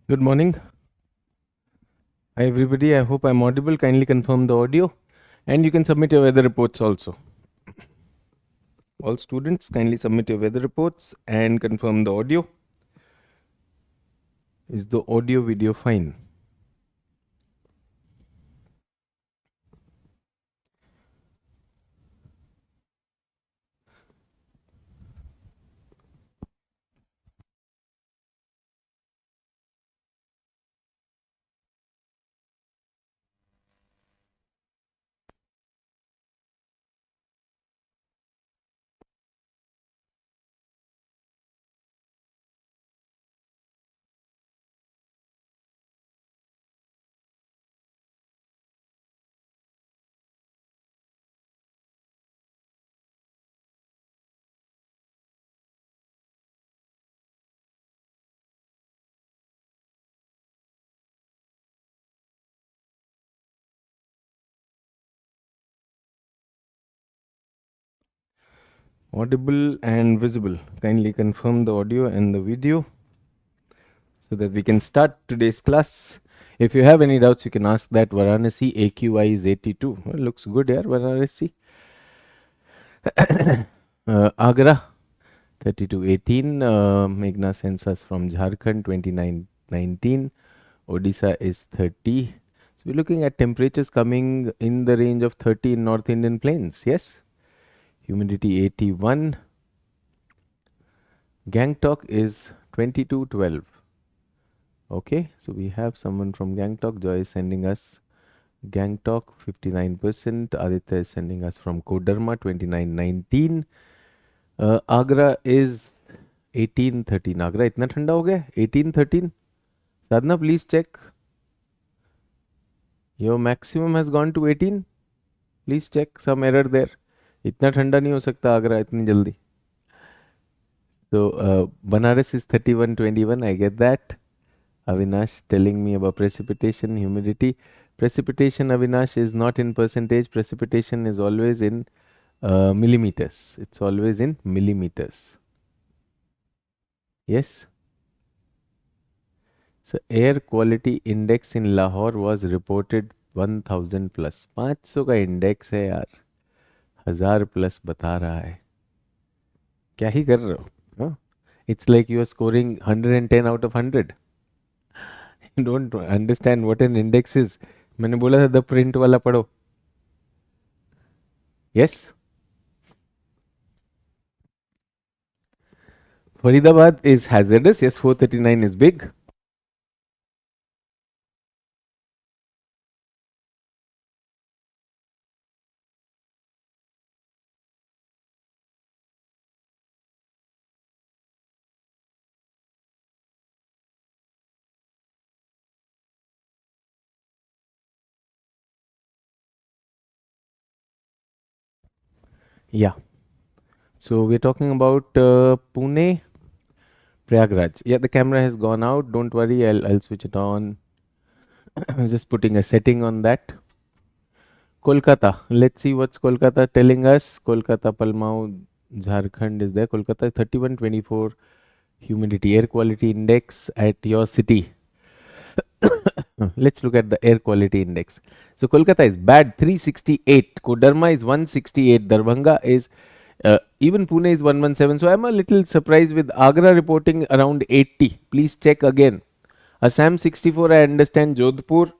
Good morning. Hi everybody, I hope I'm audible. Kindly confirm the audio and you can submit your weather reports also. All students, kindly submit your weather reports and confirm the audio. Is the audio video fine? Audible and visible. Kindly confirm the audio and the video so that we can start today's class. If you have any doubts, you can ask that. Varanasi AQI is 82. Well, looks good here, Varanasi. Agra 3218. Meghna sends us from Jharkhand 2919. Odisha is 30. So we're looking at temperatures coming in the range of 30 in North Indian plains. Yes. Humidity 81. Gangtok is 2212. Okay. So we have someone from Gangtok. Joy is sending us Gangtok 59%. Aditya is sending us from Kodarma 2919. Agra is 1813. Agra इतना ठंडा हो गया 1813. Sadhna, please check. Your maximum has gone to 18. Please check some error there. इतना ठंडा नहीं हो सकता आगरा इतनी जल्दी. So Banaras is 3121. I get that. Avinash telling me about precipitation, humidity. Precipitation, Avinash, is not in percentage. Precipitation is always in millimeters. It's always in millimeters. Yes. So air quality index in Lahore was reported 1000 plus. 500 का index है यार, 1000 plus बता रहा है. क्या ही कर रहे हो? It's like you are scoring 110 out of 100. You don't understand what an index is. मैंने बोला था द प्रिंट वाला पढ़ो. Yes. Faridabad is hazardous. Yes, 439 is big. Yeah. So we're talking about Pune, Prayagraj. Yeah, the camera has gone out. Don't worry, I'll switch it on. Just putting a setting on that. Kolkata. Let's see what's Kolkata telling us. Kolkata, Palmau, Jharkhand is there. Kolkata 3124 humidity air quality index at your city. Let's look at the air quality index. So Kolkata is bad 368. Kodarma is 168. Darbhanga is even Pune is 117. So I'm a little surprised with Agra reporting around 80. Please check again. Assam 64. I understand. Jodhpur.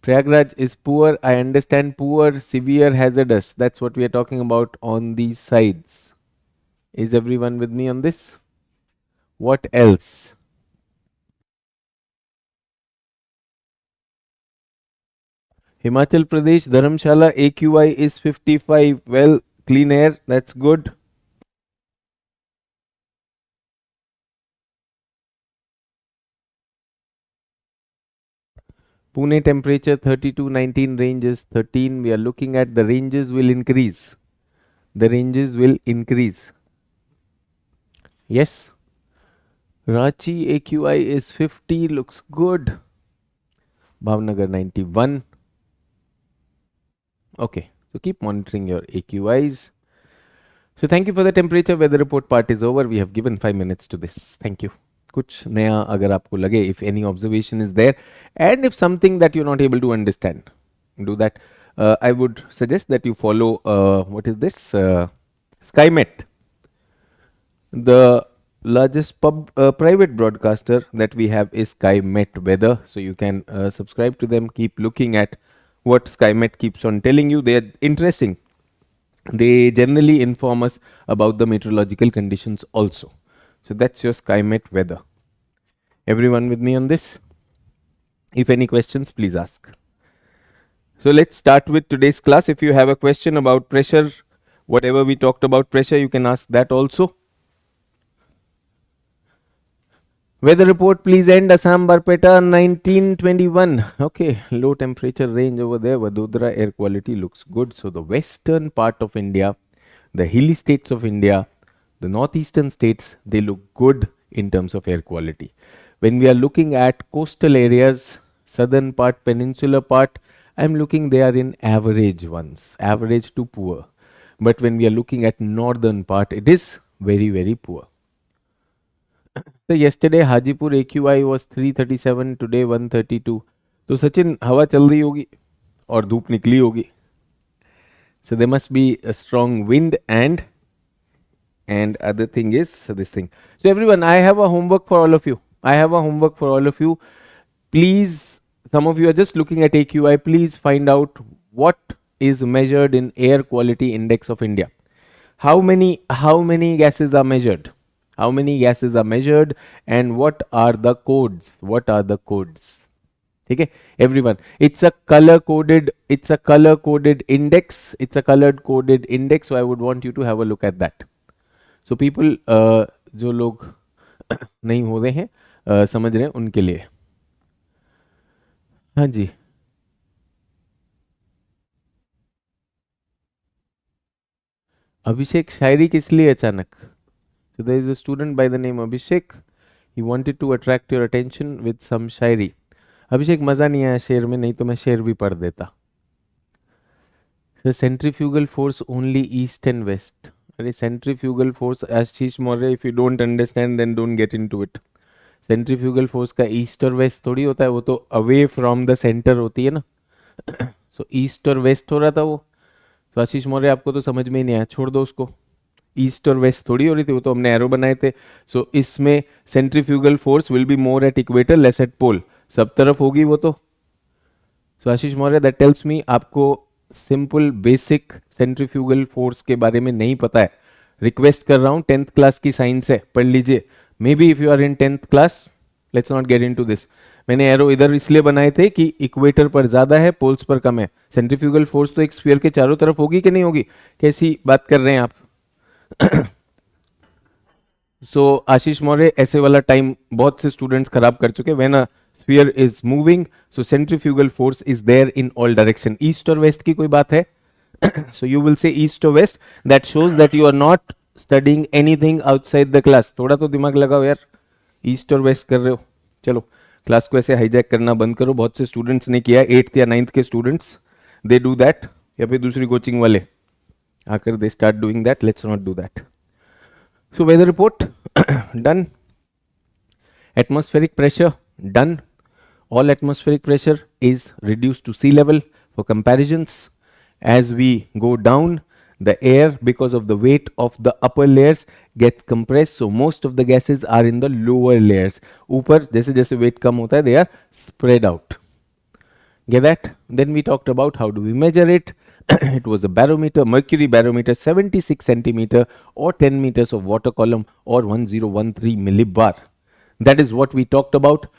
Prayagraj is poor. I understand poor, severe, hazardous. That's what we are talking about on these sides. Is everyone with me on this? What else? Himachal Pradesh, Dharamshala AQI is 55. Well, clean air, that's good. Pune temperature 32, 19, ranges 13. We are looking at the ranges will increase. The ranges will increase. Yes. Ranchi AQI is 50, looks good. Bhavnagar 91. Okay, so keep monitoring your AQIs. So thank you for the temperature. Weather report part is over. We have given 5 minutes to this. Thank you. कुछ नया अगर आपको लगे, if any observation is there and if something that you're not able to understand, do that. I would suggest that you follow what is this SkyMet, the largest private broadcaster that we have is SkyMet Weather. So you can subscribe to them, keep looking at what SkyMet keeps on telling you. They are interesting. They generally inform us about the meteorological conditions also. So that's your SkyMet Weather. Everyone with me on this? If any questions, please ask. So let's start with today's class. If you have a question about pressure, whatever we talked about pressure, you can ask that also. Weather report, please end. Assam Barpeta 1921. Okay, low temperature range over there. Vadodara air quality looks good. So the western part of India, the hilly states of India, the northeastern states, they look good in terms of air quality. When we are looking at coastal areas, southern part, peninsular part, I'm looking they are in average ones, average to poor. But when we are looking at northern part, it is very, very poor. So yesterday Hajipur AQI was 337, today 132. तो सचिन हवा चल रही होगी और धूप निकली होगी. So there must be a strong wind and other thing is this thing. So everyone, I have a homework for all of you. Please, some of you are just looking at AQI. Please find out what is measured in Air Quality Index of India. How many gases are measured? How many gases are measured and what are the codes? Okay, everyone, it's a color coded index. So I would want you to have a look at that. So people जो लोग नहीं हो रहे हैं समझ रहे हैं उनके लिए. हाँ जी, अभिषेक शायरी किस लिए अचानक? So there is a student by the name Abhishek. He wanted to attract your attention with some शायरी. अभिषेक मजा नहीं आया शेर में, नहीं तो मैं शेर भी पढ़ देता. So centrifugal force only east and west. अरे centrifugal force, Ashish Maurya, if you don't understand then don't get into it. Centrifugal force का east और west थोड़ी होता है, वो तो away from the center होती है ना. So east और west हो रहा था वो. तो आशीष मौर्य आपको तो समझ में ही नहीं आया, छोड़ दो उसको. ईस्ट और वेस्ट थोड़ी हो रही थी, वो तो हमने एरो बनाए थे. सो इसमें centrifugal force will be more at equator, less at pole. सब तरफ होगी वो तो. So Ashish Maurya, that tells me आपको सिंपल बेसिक सेंट्रीफ्यूगल फोर्स के बारे में नहीं पता है. रिक्वेस्ट कर रहा हूं, 10th क्लास की साइंस है, पढ़ लीजिए. May be if you are in 10th class, let's not get into this. मैंने एरो इधर इसलिए बनाए थे कि इक्वेटर पर ज्यादा है, पोल्स पर कम है. सेंट्रीफ्यूगल फोर्स तो एक स्फीयर के चारों तरफ होगी कि नहीं होगी? कैसी बात कर रहे हैं आप? सो आशीष मौर्य, ऐसे वाला टाइम बहुत से स्टूडेंट्स खराब कर चुके. When a sphere is moving, so centrifugal force is there in all direction. East और वेस्ट की कोई बात है? So you will say east और west. That shows that you are not studying anything outside the class. थोड़ा तो दिमाग लगाओ यार, ईस्ट और वेस्ट कर रहे हो. चलो क्लास को ऐसे हाईजैक करना बंद करो. बहुत से स्टूडेंट्स ने किया, 8th या 9th के स्टूडेंट्स, दे डू दैट. या फिर दूसरी कोचिंग वाले आकर they start doing that. Let's not do that. So weather report done. Atmospheric pressure done. All atmospheric pressure is reduced to sea level. For comparisons, as we go down, the air, because of the weight of the upper layers, gets compressed. So most of the gases are in the lower layers. ऊपर जैसे जैसे weight कम होता है, they are spread out. Get that? Then we talked about how do we measure it. It was a barometer, mercury barometer, 76 centimeter or 10 meters of water column or 1013 millibar. That is what we talked about.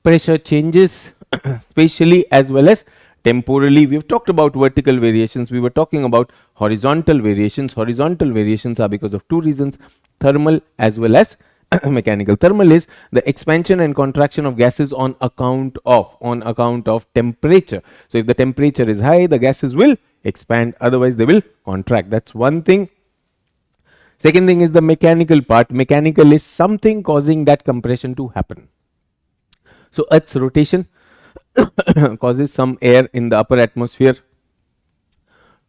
Pressure changes spatially as well as temporally. We've talked about vertical variations. We were talking about horizontal variations. Horizontal variations are because of two reasons, thermal as well as mechanical. Thermal is the expansion and contraction of gases on account of temperature. So if the temperature is high, the gases will expand, otherwise they will contract. That's one thing. Second thing is the mechanical part. Mechanical is something causing that compression to happen. So Earth's rotation causes some air in the upper atmosphere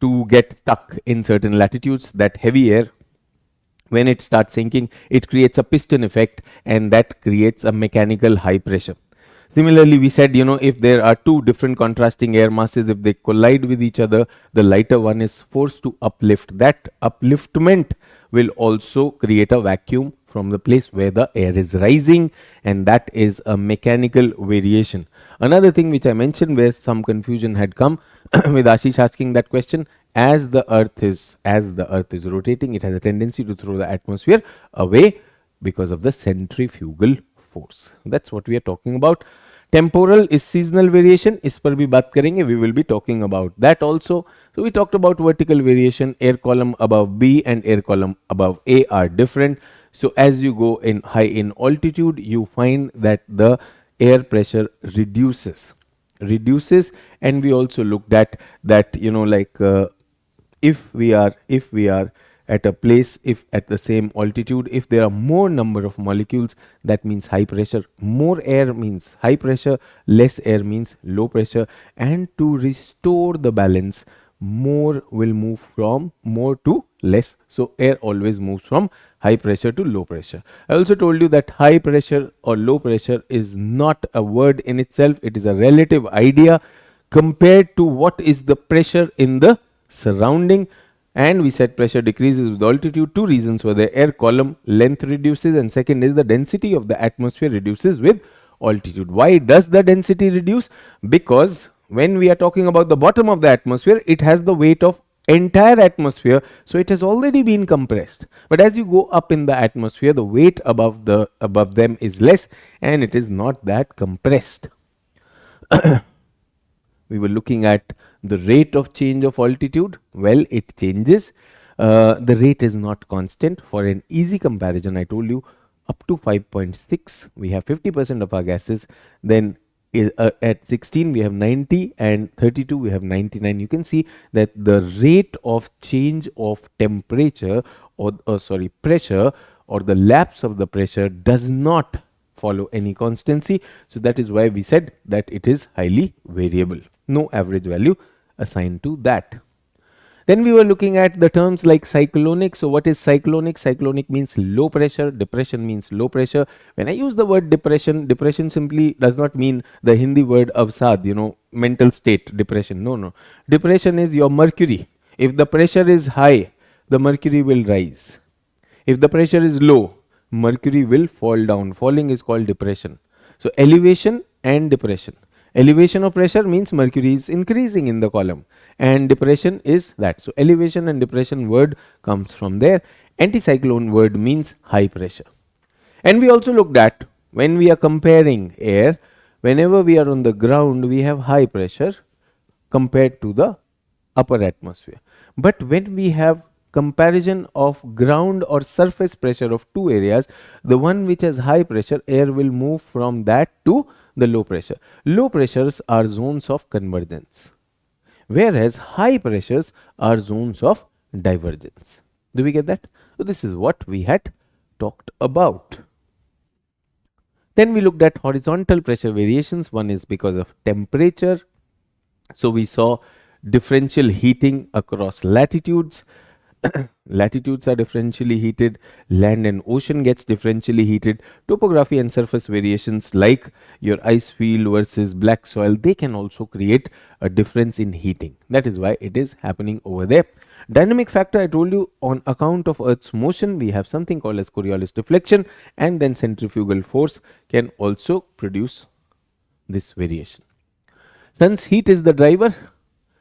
to get stuck in certain latitudes. That heavy air When it starts sinking, it creates a piston effect, and that creates a mechanical high pressure. Similarly, we said, if there are two different contrasting air masses, if they collide with each other, the lighter one is forced to uplift. That upliftment will also create a vacuum from the place where the air is rising, and that is a mechanical variation. Another thing which I mentioned where some confusion had come with Ashish asking that question, as the earth is rotating, it has a tendency to throw the atmosphere away because of the centrifugal force. That's what we are talking about. Temporal is seasonal variation. इस पर भी बात करेंगे. We will be talking about that also. So we talked about vertical variation. Air column above B and air column above A are different. So as you go in high in altitude, you find that the air pressure reduces, and we also looked at that, if we are at a place, if at the same altitude, if there are more number of molecules, that means high pressure. More air means high pressure, less air means low pressure. And to restore the balance, more will move from more to less. So air always moves from high pressure to low pressure. I also told you that high pressure or low pressure is not a word in itself. It is a relative idea compared to what is the pressure in the surrounding. And we said pressure decreases with altitude. Two reasons were the air column length reduces, and second is the density of the atmosphere reduces with altitude. Why does the density reduce? Because when we are talking about the bottom of the atmosphere, it has the weight of entire atmosphere, so it has already been compressed. But as you go up in the atmosphere, the weight above them is less, and it is not that compressed. We were looking at the rate of change of altitude. Well, it changes. The rate is not constant. For an easy comparison, I told you up to 5.6, we have 50% of our gases. Then at 16, we have 90, and 32, we have 99. You can see that the rate of change of temperature or pressure, or the lapse of the pressure, does not follow any constancy. So that is why we said that it is highly variable. No average value assigned to that. Then we were looking at the terms like cyclonic. So what is cyclonic? Cyclonic means low pressure. Depression means low pressure. When I use the word depression simply does not mean the Hindi word avsad, mental state, depression. No. Depression is your mercury. If the pressure is high, the mercury will rise. If the pressure is low, mercury will fall down. Falling is called depression. So elevation and depression. Elevation of pressure means mercury is increasing in the column, and depression is that. So elevation and depression word comes from there. Anticyclone word means high pressure. And we also looked at, when we are comparing air, whenever we are on the ground, we have high pressure compared to the upper atmosphere. But when we have comparison of ground or surface pressure of two areas, the one which has high pressure, air will move from that to the low pressure. Low pressures are zones of convergence, whereas high pressures are zones of divergence. Do we get that? So this is what we had talked about. Then we looked at horizontal pressure variations. One is because of temperature. So we saw differential heating across latitudes. Latitudes are differentially heated. Land and ocean gets differentially heated. Topography and surface variations like your ice field versus black soil, they can also create a difference in heating. That is why it is happening over there. Dynamic factor, I told you, on account of Earth's motion, we have something called as Coriolis deflection, and then centrifugal force can also produce this variation. Sun's heat is the driver.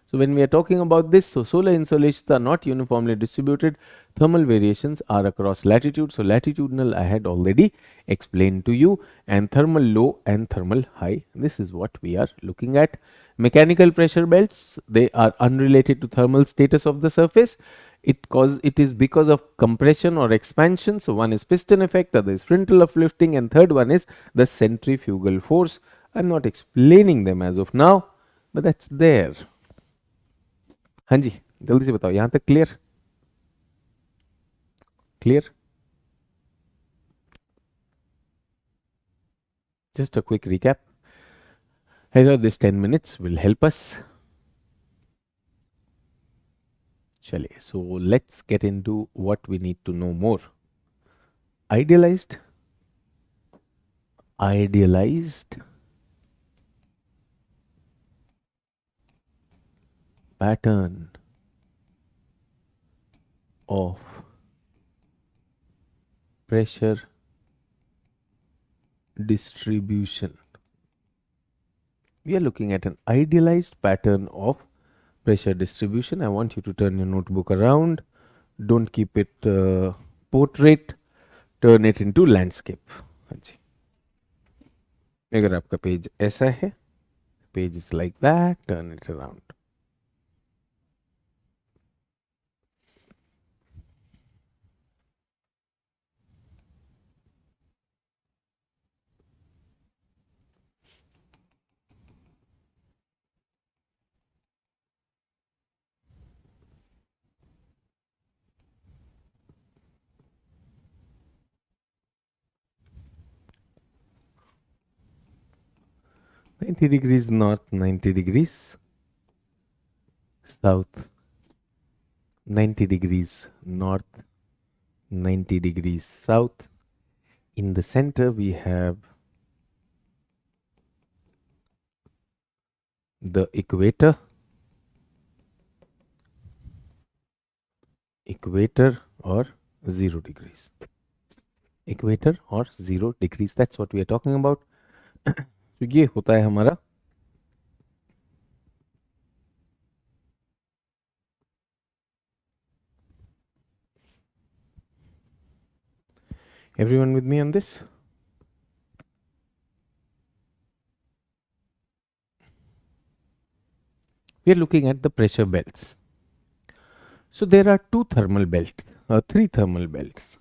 So when we are talking about this, so solar insolations are not uniformly distributed. Thermal variations are across latitude. So latitudinal I had already explained to you, and thermal low and thermal high. This is what we are looking at. Mechanical pressure belts, they are unrelated to thermal status of the surface. It is because of compression or expansion. So one is piston effect, other is frontal uplifting, and third one is the centrifugal force. I'm not explaining them as of now, but that's there. हाँ जी, जल्दी से बताओ, यहां तक clear? Just a quick recap. I thought this 10 minutes will help us. Chale, so let's get into what we need to know more. idealized pattern of pressure distribution. We are looking at an idealized pattern of pressure distribution. I want you to turn your notebook around. Don't keep it portrait, turn it into landscape. हाँ जी. अगर आपका page ऐसा है, page is like that, turn it around. Ninety degrees north, 90 degrees south, 90 degrees north, 90 degrees south. In the center, we have the equator or 0 degrees. Equator or 0 degrees, that's what we are talking about. तो ये होता है हमारा everyone with me on this? We are looking at the pressure belts. So there are three thermal belts. Three thermal belts.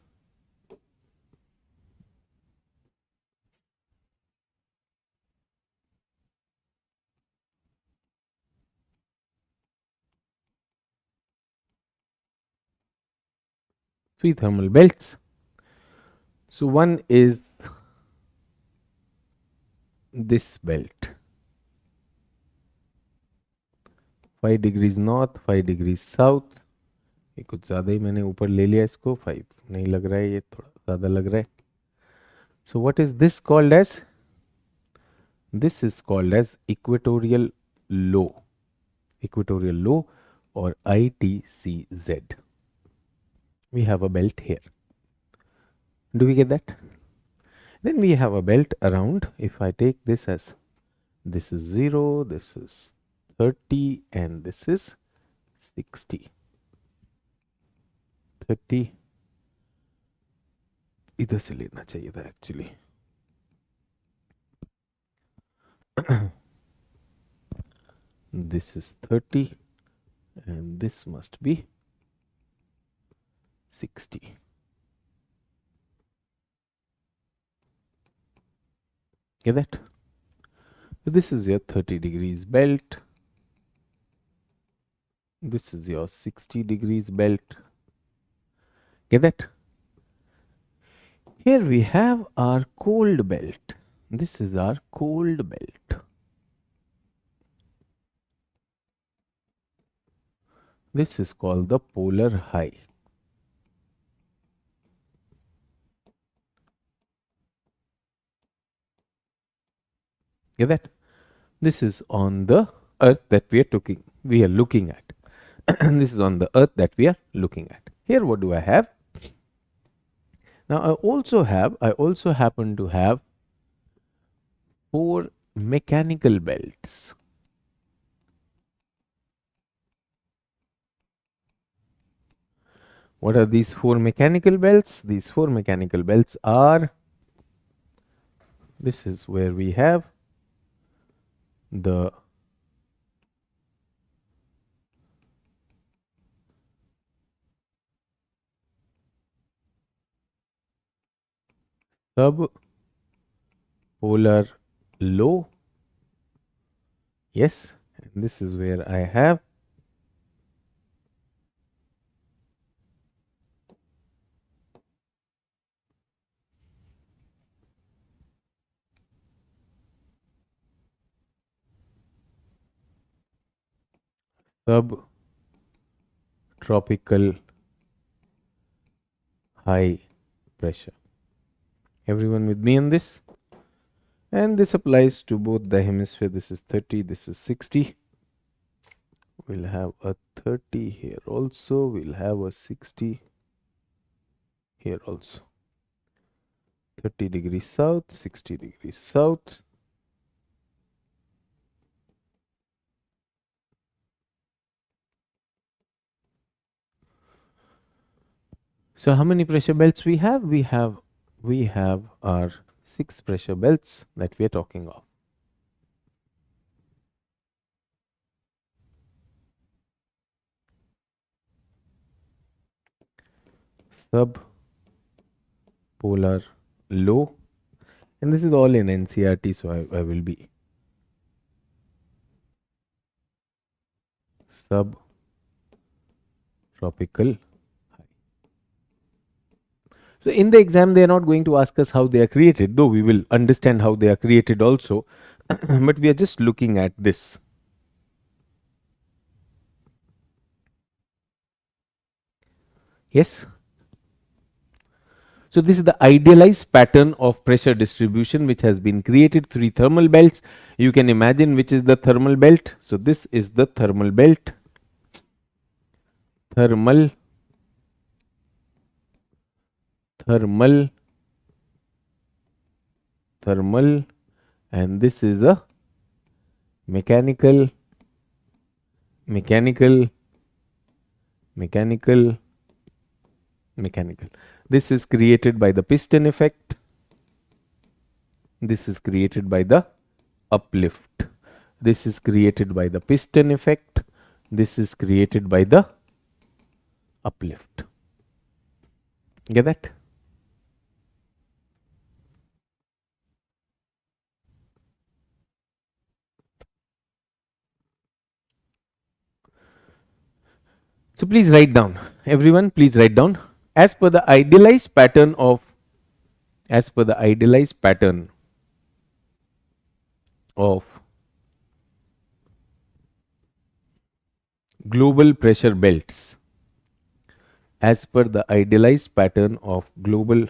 So one is this belt, 5 degrees north, 5 degrees south. ये कुछ ज़्यादा ही मैंने ऊपर ले लिया इसको, 5 नहीं लग रहा है, ये थोड़ा ज़्यादा लग रहा है. So what is this called as? This is called as equatorial low. Equatorial low or ITCZ. We have a belt here. Do we get that? Then we have a belt around. If I take this as, this is 0, this is 30 and this is 60. 30 इधर से लेना चाहिए था actually. This is 30 and this must be 60. Get that? So this is your 30 degrees belt. This is your 60 degrees belt. Get that? Here we have our cold belt. This is our cold belt. This is called the polar high. Get that? This is on the earth that we are looking at. This is on the earth that we are looking at. Here what do I have? Now I also happen to have 4 mechanical belts. What are these 4 mechanical belts? These 4 mechanical belts are, this is where we have the subpolar low. Yes, and this is where I have subtropical high pressure. Everyone with me on this? And this applies to both the hemisphere. This is 30, this is 60. We'll have a 30 here also. We'll have a 60 here also. 30 degrees south, 60 degrees south. So how many pressure belts we have? We have our 6 pressure belts that we are talking of. Subpolar low, and this is all in NCERT, so I will be subtropical high. So in the exam, they are not going to ask us how they are created, though we will understand how they are created also. But we are just looking at this. Yes. So this is the idealized pattern of pressure distribution which has been created through thermal belts. You can imagine which is the thermal belt. So this is the thermal belt. Thermal, and this is a mechanical. This is created by the piston effect. This is created by the uplift. This is created by the piston effect. This is created by the uplift. Get that? So please write down. Everyone, please write down. As per the idealized pattern of global pressure belts. As per the idealized pattern of global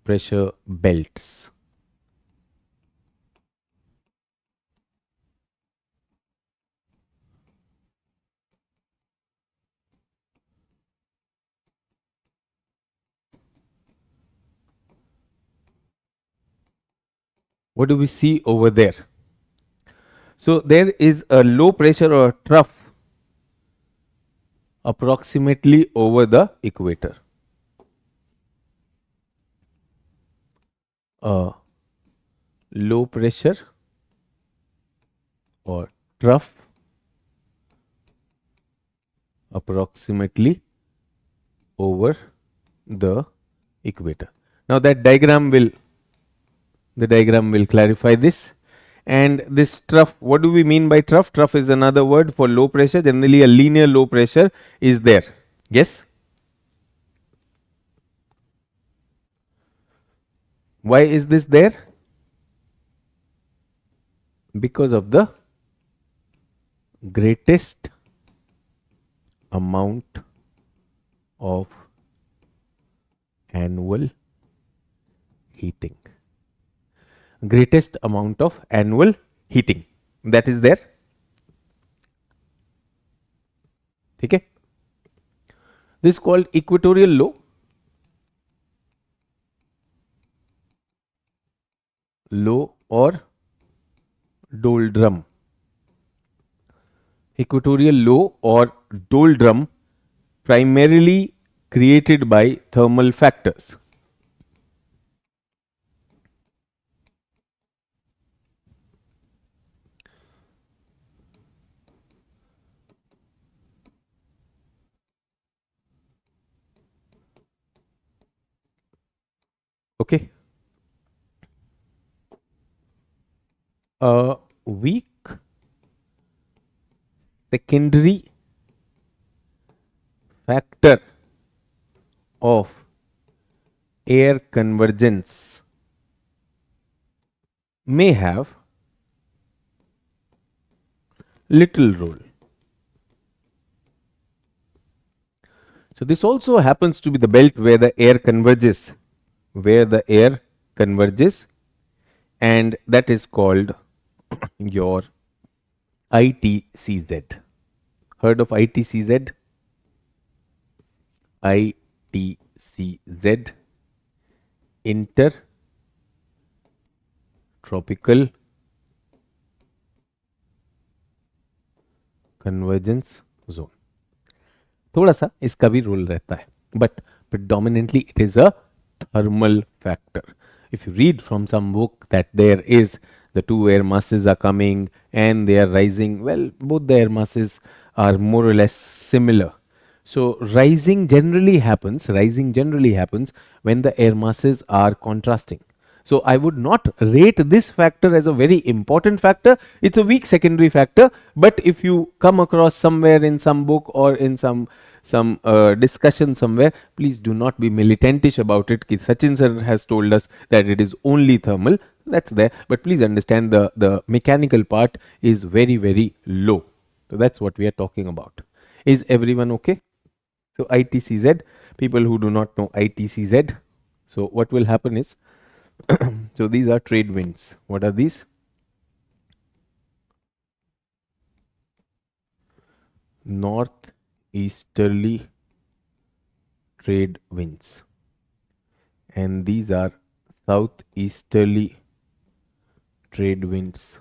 pressure belts. What do we see over there? So there is a low pressure or trough approximately over the equator. A low pressure or trough approximately over the equator. Now that diagram will clarify this. And this trough, what do we mean by trough? Trough is another word for low pressure. Generally a linear low pressure is there. Yes? Why is this there? Because of the greatest amount of annual heating. Greatest amount of annual heating that is there. Okay. This is called equatorial low. Low or doldrum. Equatorial low or doldrum primarily created by thermal factors. Okay. A weak secondary factor of air convergence may have little role. So this also happens to be the belt where the air converges, converges, and that is called your ITCZ. Heard of ITCZ? ITCZ, intertropical convergence zone. थोड़ा सा इसका भी role रहता है, but predominantly it is a thermal factor. If you read from some book that there is the two air masses are coming and they are rising, well, both the air masses are more or less similar. So rising generally happens when the air masses are contrasting. So I would not rate this factor as a very important factor. It's a weak secondary factor. But if you come across somewhere in some book or in some discussion somewhere, please do not be militantish about it. Ki Sachin sir has told us that it is only thermal. That's there. But please understand the mechanical part is very, very low. So that's what we are talking about. Is everyone okay? So ITCZ, people who do not know ITCZ. So what will happen is, so these are trade winds. What are these? Northeasterly trade winds. And these are southeasterly trade winds.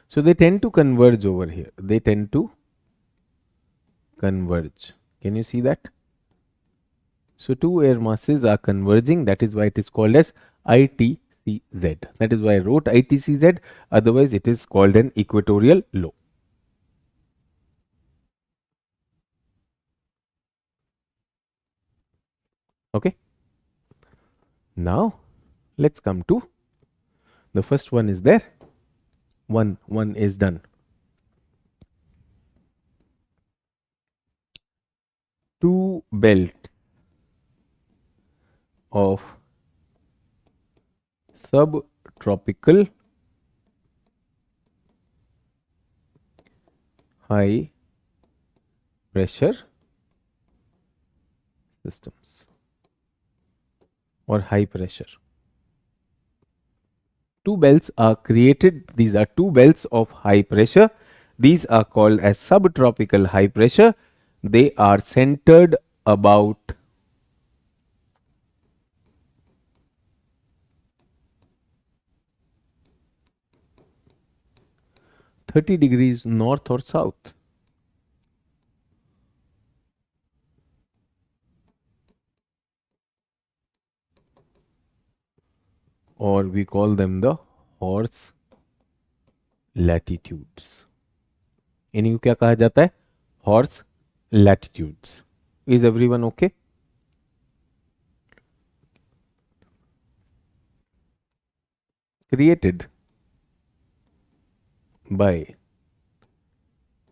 So they tend to converge over here. They tend to converge. Can you see that? So two air masses are converging. That is why it is called as ITCZ. That is why I wrote ITCZ. Otherwise, it is called an equatorial low. Okay. Now, let's come to the first one is there. One is done. Two belts of subtropical high pressure systems or high pressure. Two belts are created. These are two belts of high pressure. These are called as subtropical high pressure. They are centered about 30 degrees north or south. Or we call them the horse latitudes. इन्हीं को क्या कहा जाता है? Horse latitudes. Is everyone okay? Created by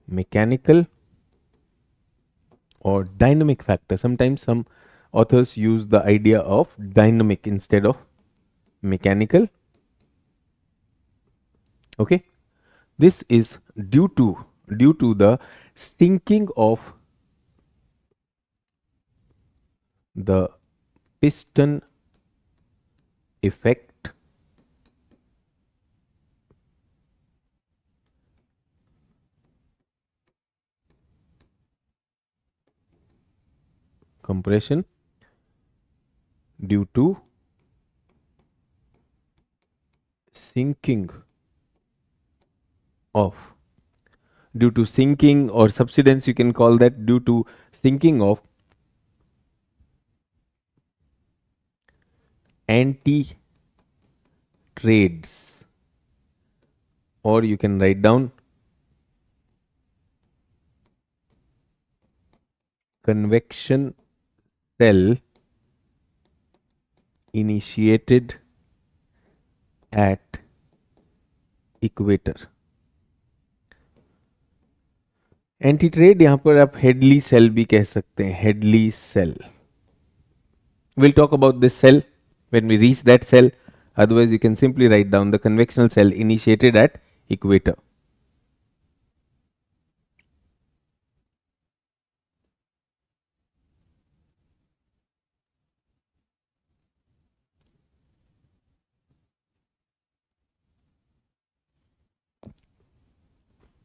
mechanical or dynamic factor. Sometimes some authors use the idea of dynamic instead of mechanical. Okay, this is due to the sinking of the piston effect compression due to sinking or subsidence, you can call that, due to sinking of anti-trades, or you can write down convection cell initiated at equator. Anti trade यहां पर आप Hadley cell भी कह सकते हैं. Hadley cell. We'll talk about this cell when we reach that cell. Otherwise, you can simply write down the convectional cell initiated at equator.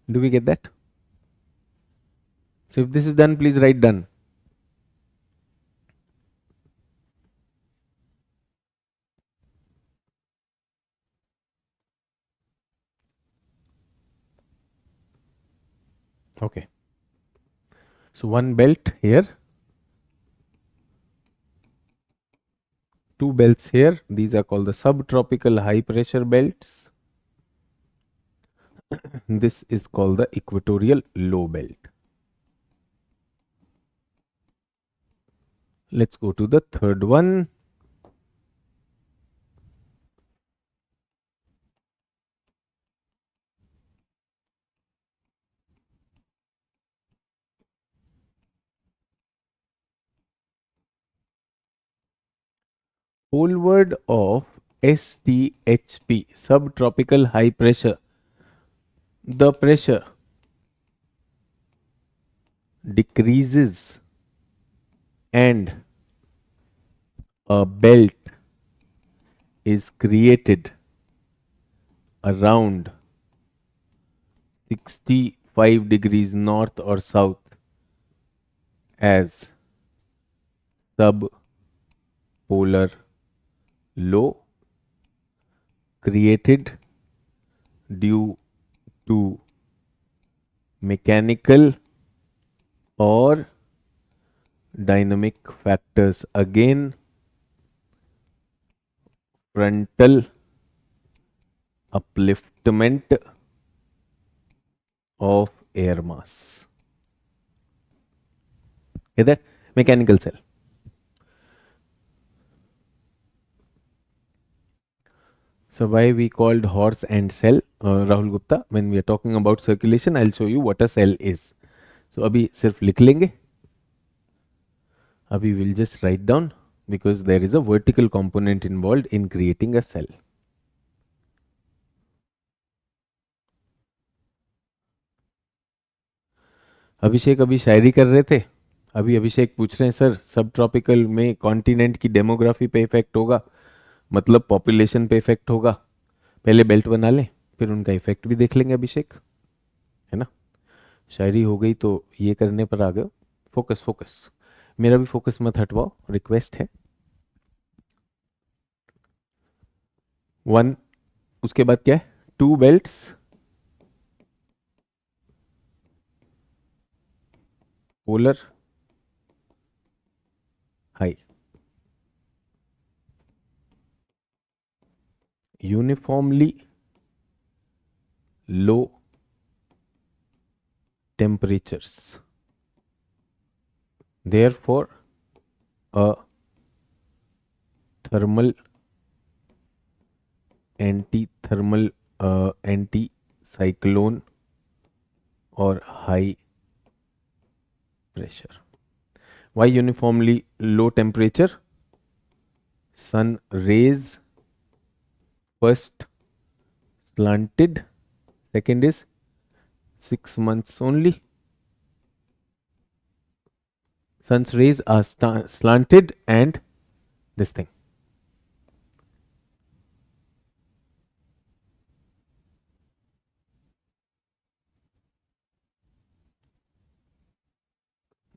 Do we get that? So if this is done, please write done. Okay. So one belt here, two belts here. These are called the subtropical high pressure belts. This is called the equatorial low belt. Let's go to the third one. Poleward of STHP, subtropical high pressure. The pressure decreases and a belt is created around 65 degrees north or south as subpolar low, created due to mechanical or dynamic factors. Again, frontal upliftment of air mass. Is that mechanical cell? So why we called horse and cell, Rahul Gupta? When we are talking about circulation, I'll show you what a cell is. So अभी सिर्फ लिख लेंगे. अभी we'll just write down because there is a vertical component involved in creating a cell. अभिषेक अभी शायरी कर रहे थे. अभी अभिषेक पूछ रहे हैं सर सब ट्रॉपिकल में कॉन्टिनेंट की डेमोग्राफी पे इफेक्ट होगा, मतलब पॉपुलेशन पे इफेक्ट होगा. पहले बेल्ट बना लें फिर उनका इफेक्ट भी देख लेंगे अभिषेक, है ना. शायरी हो गई तो ये करने पर आ गए. फोकस फोकस, मेरा भी फोकस मत हटवाओ, रिक्वेस्ट है. वन, उसके बाद क्या है, two belts, polar high, uniformly low temperatures. Therefore, a thermal, anti-thermal, anti-cyclone or high pressure. Why uniformly low temperature? Sun rays first slanted, second is 6 months only. Sun's rays are slanted and this thing.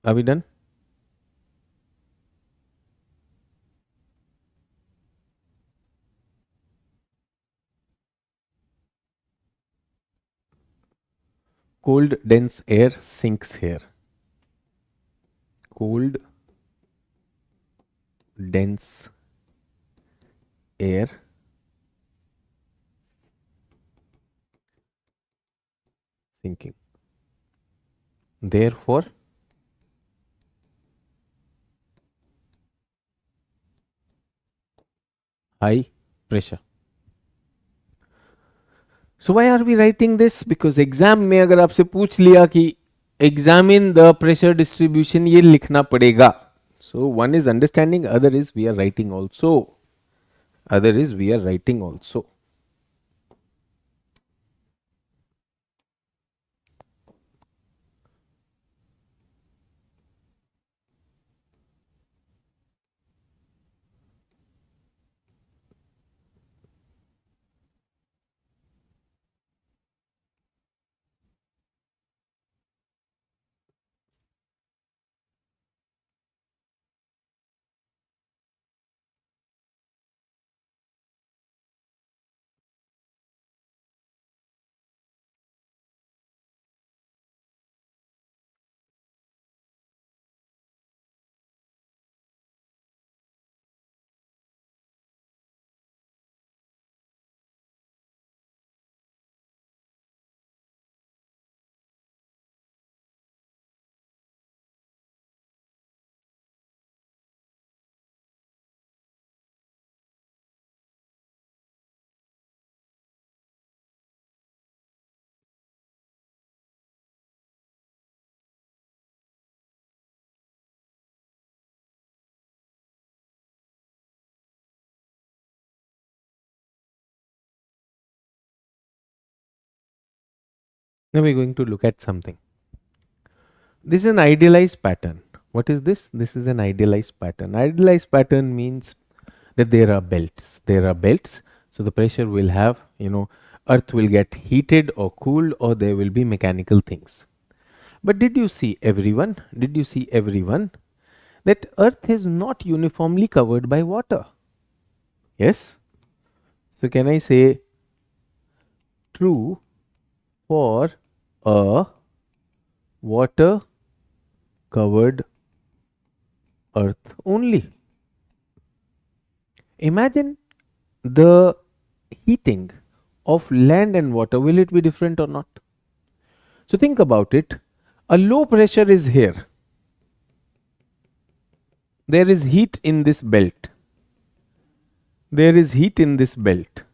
Are we done? Cold dense air sinks here. Cold dense air sinking. Therefore, high pressure. So why are we writing this? Because exam में अगर आपसे पूछ लिया कि examine the pressure distribution, ये लिखना पड़ेगा. So one is understanding, other is we are writing also. Other is we are writing also. Now we're going to look at something. This is an idealized pattern. What is this? This is an idealized pattern. Idealized pattern means that there are belts. There are belts. So the pressure will have, earth will get heated or cooled, or there will be mechanical things. But did you see everyone? Did you see everyone? That earth is not uniformly covered by water. Yes? So can I say true for a water covered earth only? Imagine the heating of land and water. Will it be different or not? So think about it. A low pressure is here. There is heat in this belt. There is heat in this belt.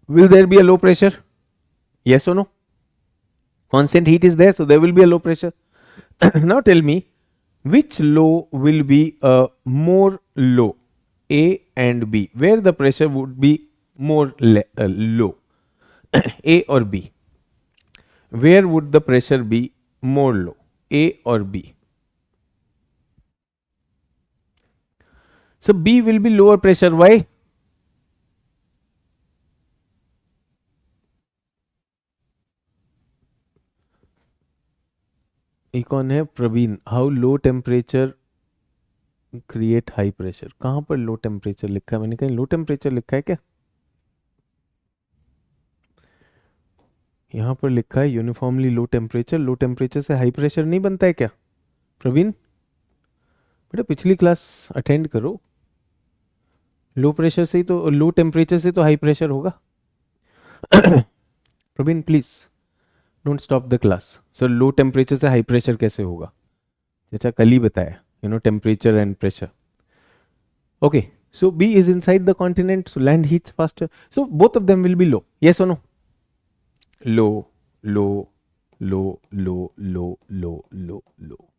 Will there be a low pressure? Yes or no? Constant heat is there, so there will be a low pressure. Now tell me, which low will be a more low? A and B. Where the pressure would be more low? A or B? Where would the pressure be more low? A or B? So B will be lower pressure. Why? एक कौन है? Praveen. How low temperature create high pressure. कहां पर low temperature लिखा है? मैंने कहीं low temperature लिखा है क्या? यहां पर लिखा है यूनिफॉर्मली लो टेम्परेचर. लो टेम्परेचर से हाई प्रेशर नहीं बनता है क्या प्रवीण? बेटा पिछली क्लास अटेंड करो. लो प्रेशर से ही तो, लो टेम्परेचर से तो हाई प्रेशर होगा. Praveen please don't stop the class. Sir low temperature से हाई प्रेशर कैसे होगा? अच्छा कल ही बताया, temperature and pressure. Okay, so B is inside the continent, so land heats faster. So both of them will be low. Yes or no? Low, low, low, low, low, low, low, low.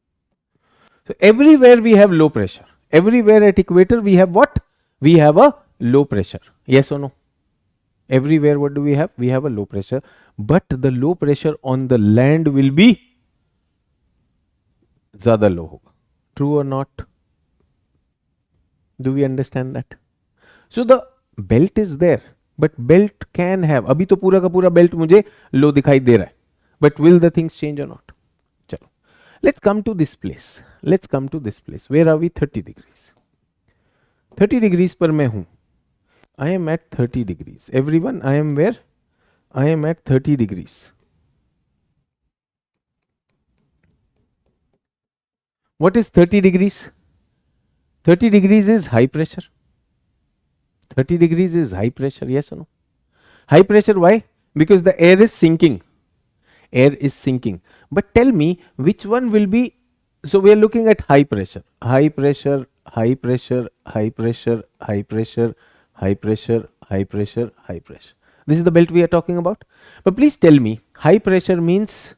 So everywhere we have low pressure. Everywhere at equator we have what? We have a low pressure. Yes or no? Everywhere what do we have? We have a low pressure. But the low pressure on the land will be ज़्यादा low होगा. True or not? Do we understand that? So the belt is there, but belt can have, अभी तो पूरा का पूरा belt मुझे low दिखाई दे रहा है, but will the things change or not? चलो, let's come to this place. Let's come to this place. Where are we? 30 degrees. 30 degrees पर मैं हूं. I am at 30 degrees. Everyone, I am where? I am at 30 degrees. What is 30 degrees? 30 degrees is high pressure. 30 degrees is high pressure. Yes or no? High pressure, why? Because the air is sinking. Air is sinking. But tell me which one will be. So we are looking at high pressure. High pressure, high pressure, high pressure, high pressure, high pressure, high pressure, high pressure. This is the belt we are talking about. But please tell me, high pressure means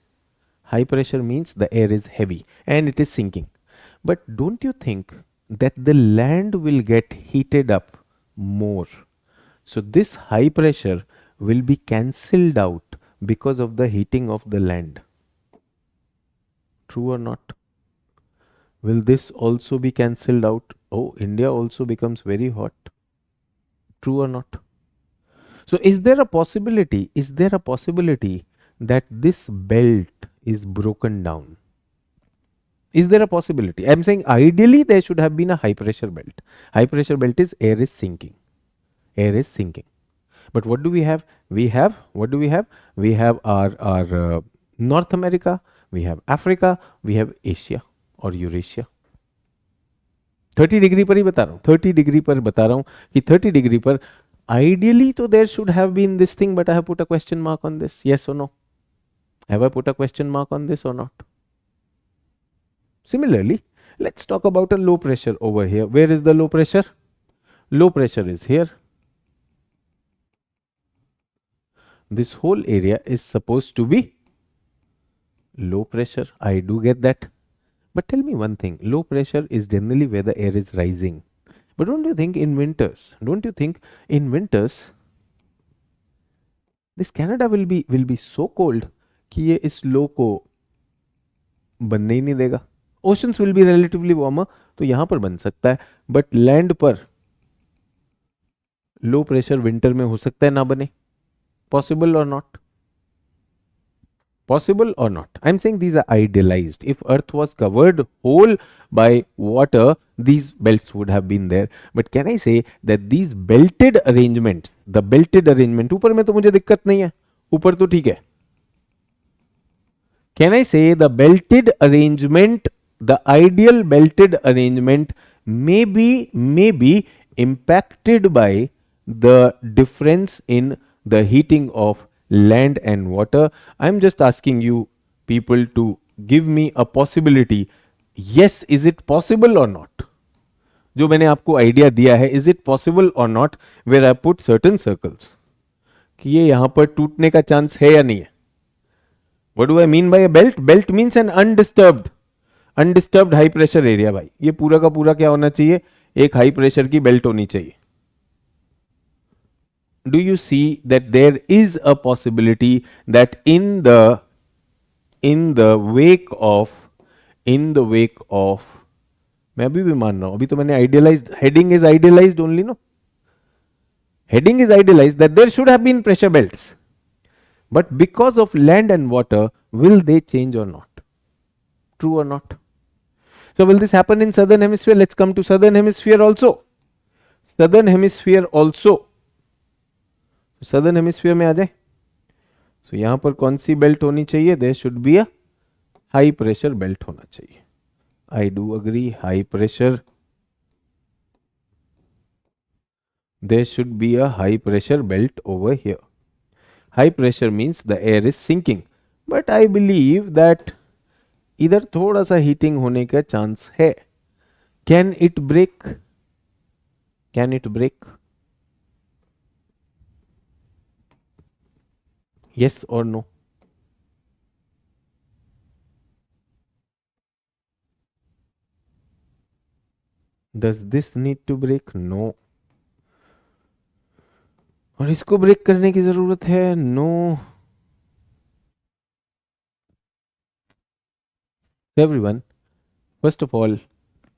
the air is heavy and it is sinking. But don't you think that the land will get heated up more? So this high pressure will be cancelled out because of the heating of the land. True or not? Will this also be cancelled out? Oh, India also becomes very hot. True or not? So is there a possibility? Is there a possibility that this belt is broken down? Is there a possibility? I am saying ideally there should have been a high pressure belt. High pressure belt is air is sinking. Air is sinking. But what do we have? We have, what do we have? We have our North America, we have Africa, we have Asia or Eurasia. 30 degree पर ही बता रहा हूँ, 30 degree पर बता रहा हूँ कि 30 degree पर ideally तो there should have been this thing, but I have put a question mark on this. Yes or no? Have I put a question mark on this or not? Similarly, let's talk about a low pressure over here. Where is the low pressure? Low pressure is here. This whole area is supposed to be low pressure. I do get that. But tell me one thing, low pressure is generally where the air is rising. But don't you think in winters, this Canada will be so cold कि ये इस लो को बनने ही नहीं देगा. Oceans will be relatively warmer, तो यहां पर बन सकता है, बट लैंड पर लो प्रेशर विंटर में हो सकता है ना बने. पॉसिबल और not? Possible or not? I'm saying these are idealized. If Earth was covered whole by water, these belts would have been there. But can I say that these belted arrangements, the belted arrangement, ऊपर में तो मुझे दिक्कत नहीं है, ऊपर तो ठीक है. Can I say the belted arrangement, the ideal belted arrangement may be impacted by the difference in the heating of land and water? I'm just asking you people to give me a possibility. Yes, is it possible or not? जो मैंने आपको idea दिया है, is it possible or not, where I put certain circles, कि ये यहां पर टूटने का चांस है या नहीं है. What do I mean by a belt? Belt means an undisturbed high pressure area. भाई ये पूरा का पूरा क्या होना चाहिए? एक हाई प्रेशर की बेल्ट होनी चाहिए. Do you see that there is a possibility that in the wake of मैं अभी भी मान रहा हूं, अभी तो मैंने idealized, heading is idealized only, no, heading is idealized that there should have been pressure belts, but because of land and water, will they change or not? True or not? So will this happen in southern hemisphere? Let's come to southern hemisphere also. Southern hemisphere also. southern hemisphere में आ जाए. So यहां पर कौन सी belt होनी चाहिए? There should be a high pressure belt होना चाहिए. I do agree, high pressure. There should be a high pressure belt over here. High pressure means the air is sinking, but I believe that इधर थोड़ा सा heating होने का chance है. Can it break? Can it break? yes or no? Does this need to break? No. और इसको break करने की जरूरत है? No. Everyone, first of all,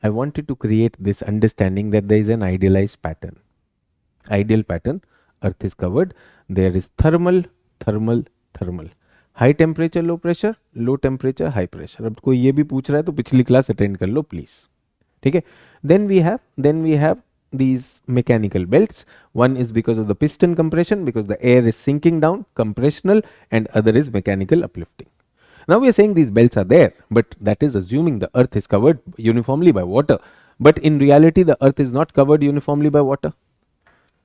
I wanted to create this understanding that there is an idealized pattern. Ideal pattern: Earth is covered, there is thermal, thermal, thermal. High temperature, low pressure, low temperature, high pressure. अब कोई ये भी पूछ रहा है तो पिछली class attend कर लो प्लीज. ठीक है. Then we have these mechanical belts. One is because of the piston compression, because the air is sinking down, compressional, and other is mechanical uplifting. Now we are saying these belts are there, but that is assuming the earth is covered uniformly by water. But in reality, the earth is not covered uniformly by water.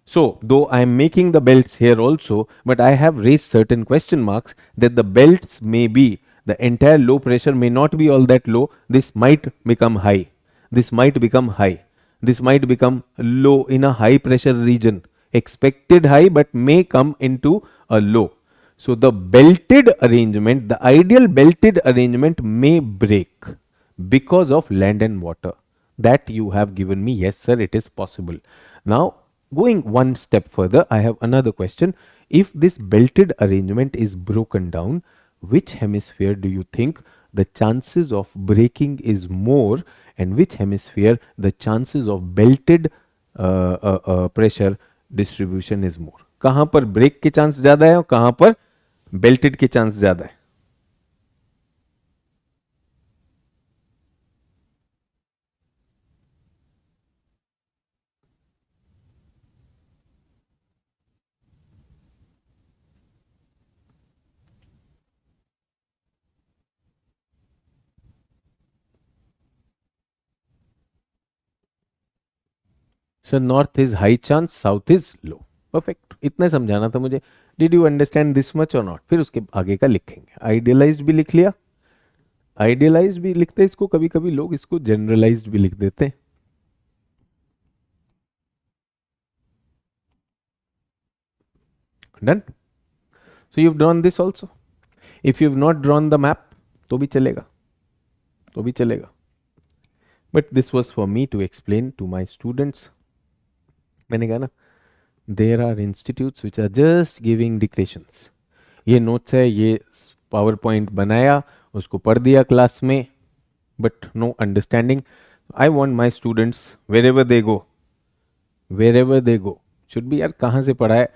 So, though I am making the belts here also, but I have raised certain question marks that the belts may be, the entire low pressure may not be all that low. This might become high. This might become high. This might become low in a high pressure region. Expected high, but may come into a low. So the belted arrangement, the ideal belted arrangement may break because of land and water. That you have given me. Yes, sir, it is possible. Now, going one step further, I have another question. If this belted arrangement is broken down, which hemisphere do you think the chances of breaking is more, and which hemisphere the chances of belted pressure distribution is more? कहां पर break के chance ज्यादा है और कहां पर belted के chance ज्यादा है? So north is high chance, south is low. Perfect. इतना समझाना था मुझे. Did you understand this much और नॉट? फिर उसके आगे का लिखेंगे. आइडियलाइज्ड भी लिख लिया. आइडियलाइज्ड भी लिखते हैं इसको, कभी कभी लोग इसको जनरलाइज्ड भी लिख देते हैं. Done. So you have drawn this also. If you have not drawn the map तो भी चलेगा, तो भी चलेगा. But this was for me to explain to my students. मैंने कहा ना, There are institutes which are just giving dictations. ये notes है, ये PowerPoint बनाया, उसको पढ़ दिया क्लास में, but no understanding. I want my students wherever they go should be यार कहाँ से पढ़ा है,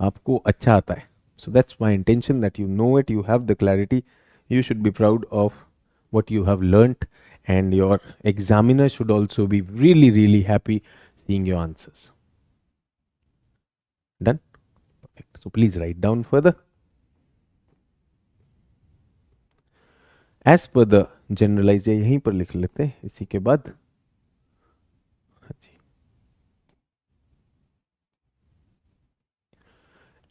आपको अच्छा आता है. So that's my intention, that you know it, you have the clarity, you should be proud of what you have learnt, and your examiner should also be really, really happy seeing your answers. Done? Perfect. So please write down further. As per the generalized, यहीं पर लिख लेते हैं इसी के बाद. हाँ जी.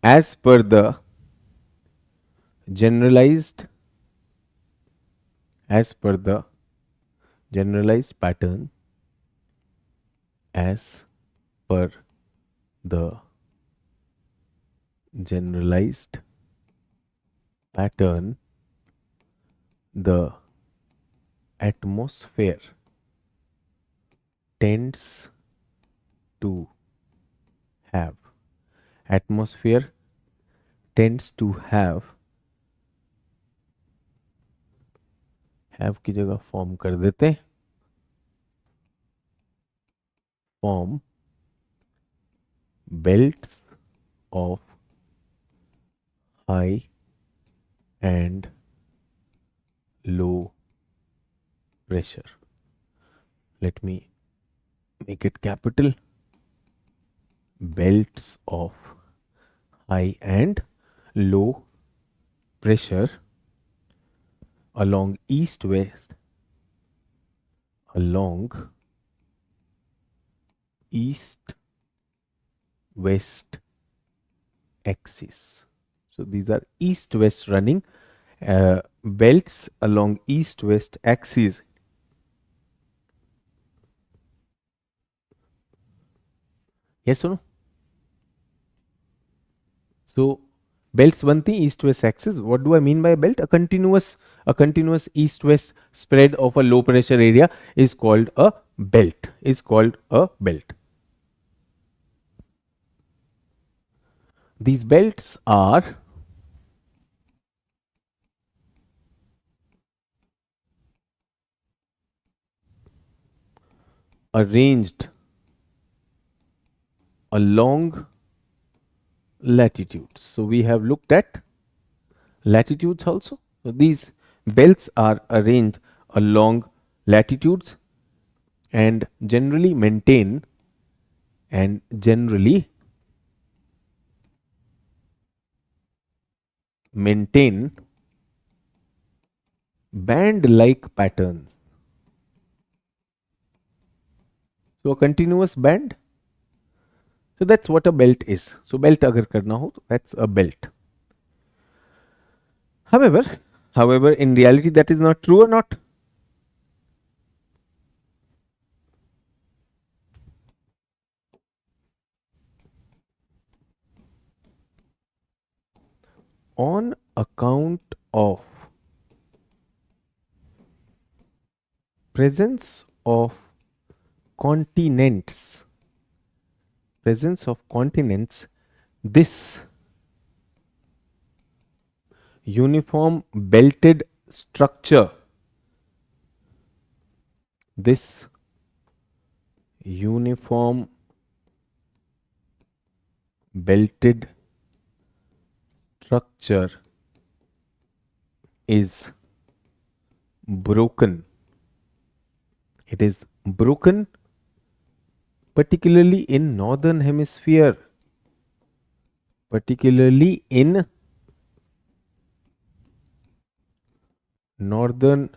As per the generalized pattern, as per the generalized pattern, the atmosphere tends to have की जगह फॉर्म कर देते, form belts of high and low pressure. Let me make it capital. Belts of high and low pressure along east-west axis. So these are east-west running belts along east-west axis. Yes or no? So belts बनती east-west axis. What do I mean by a belt? A continuous east-west spread of a low pressure area is called a belt. These belts are arranged along latitudes. So we have looked at latitudes also. So these belts are arranged along latitudes and generally maintain band-like patterns. So a continuous band. So that's what a belt is. So belt अगर करना हो तो that's a belt. However, in reality that is not true or not? On account of presence of continents, this uniform belted structure is broken. It is broken particularly in northern hemisphere. Northern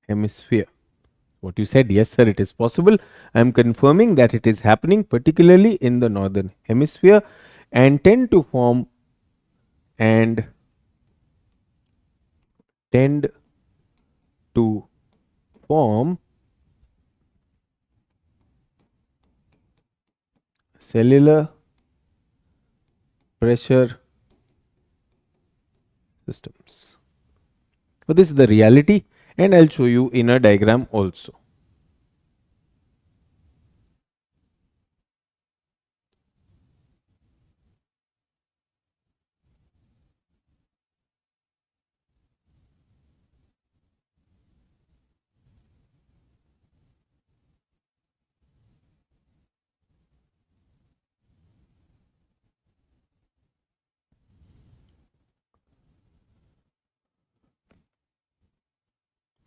hemisphere. What you said, yes sir, it is possible. I am confirming that it is happening particularly in the northern hemisphere and tend to form cellular pressure systems. So this is the reality, and I'll show you in a diagram also.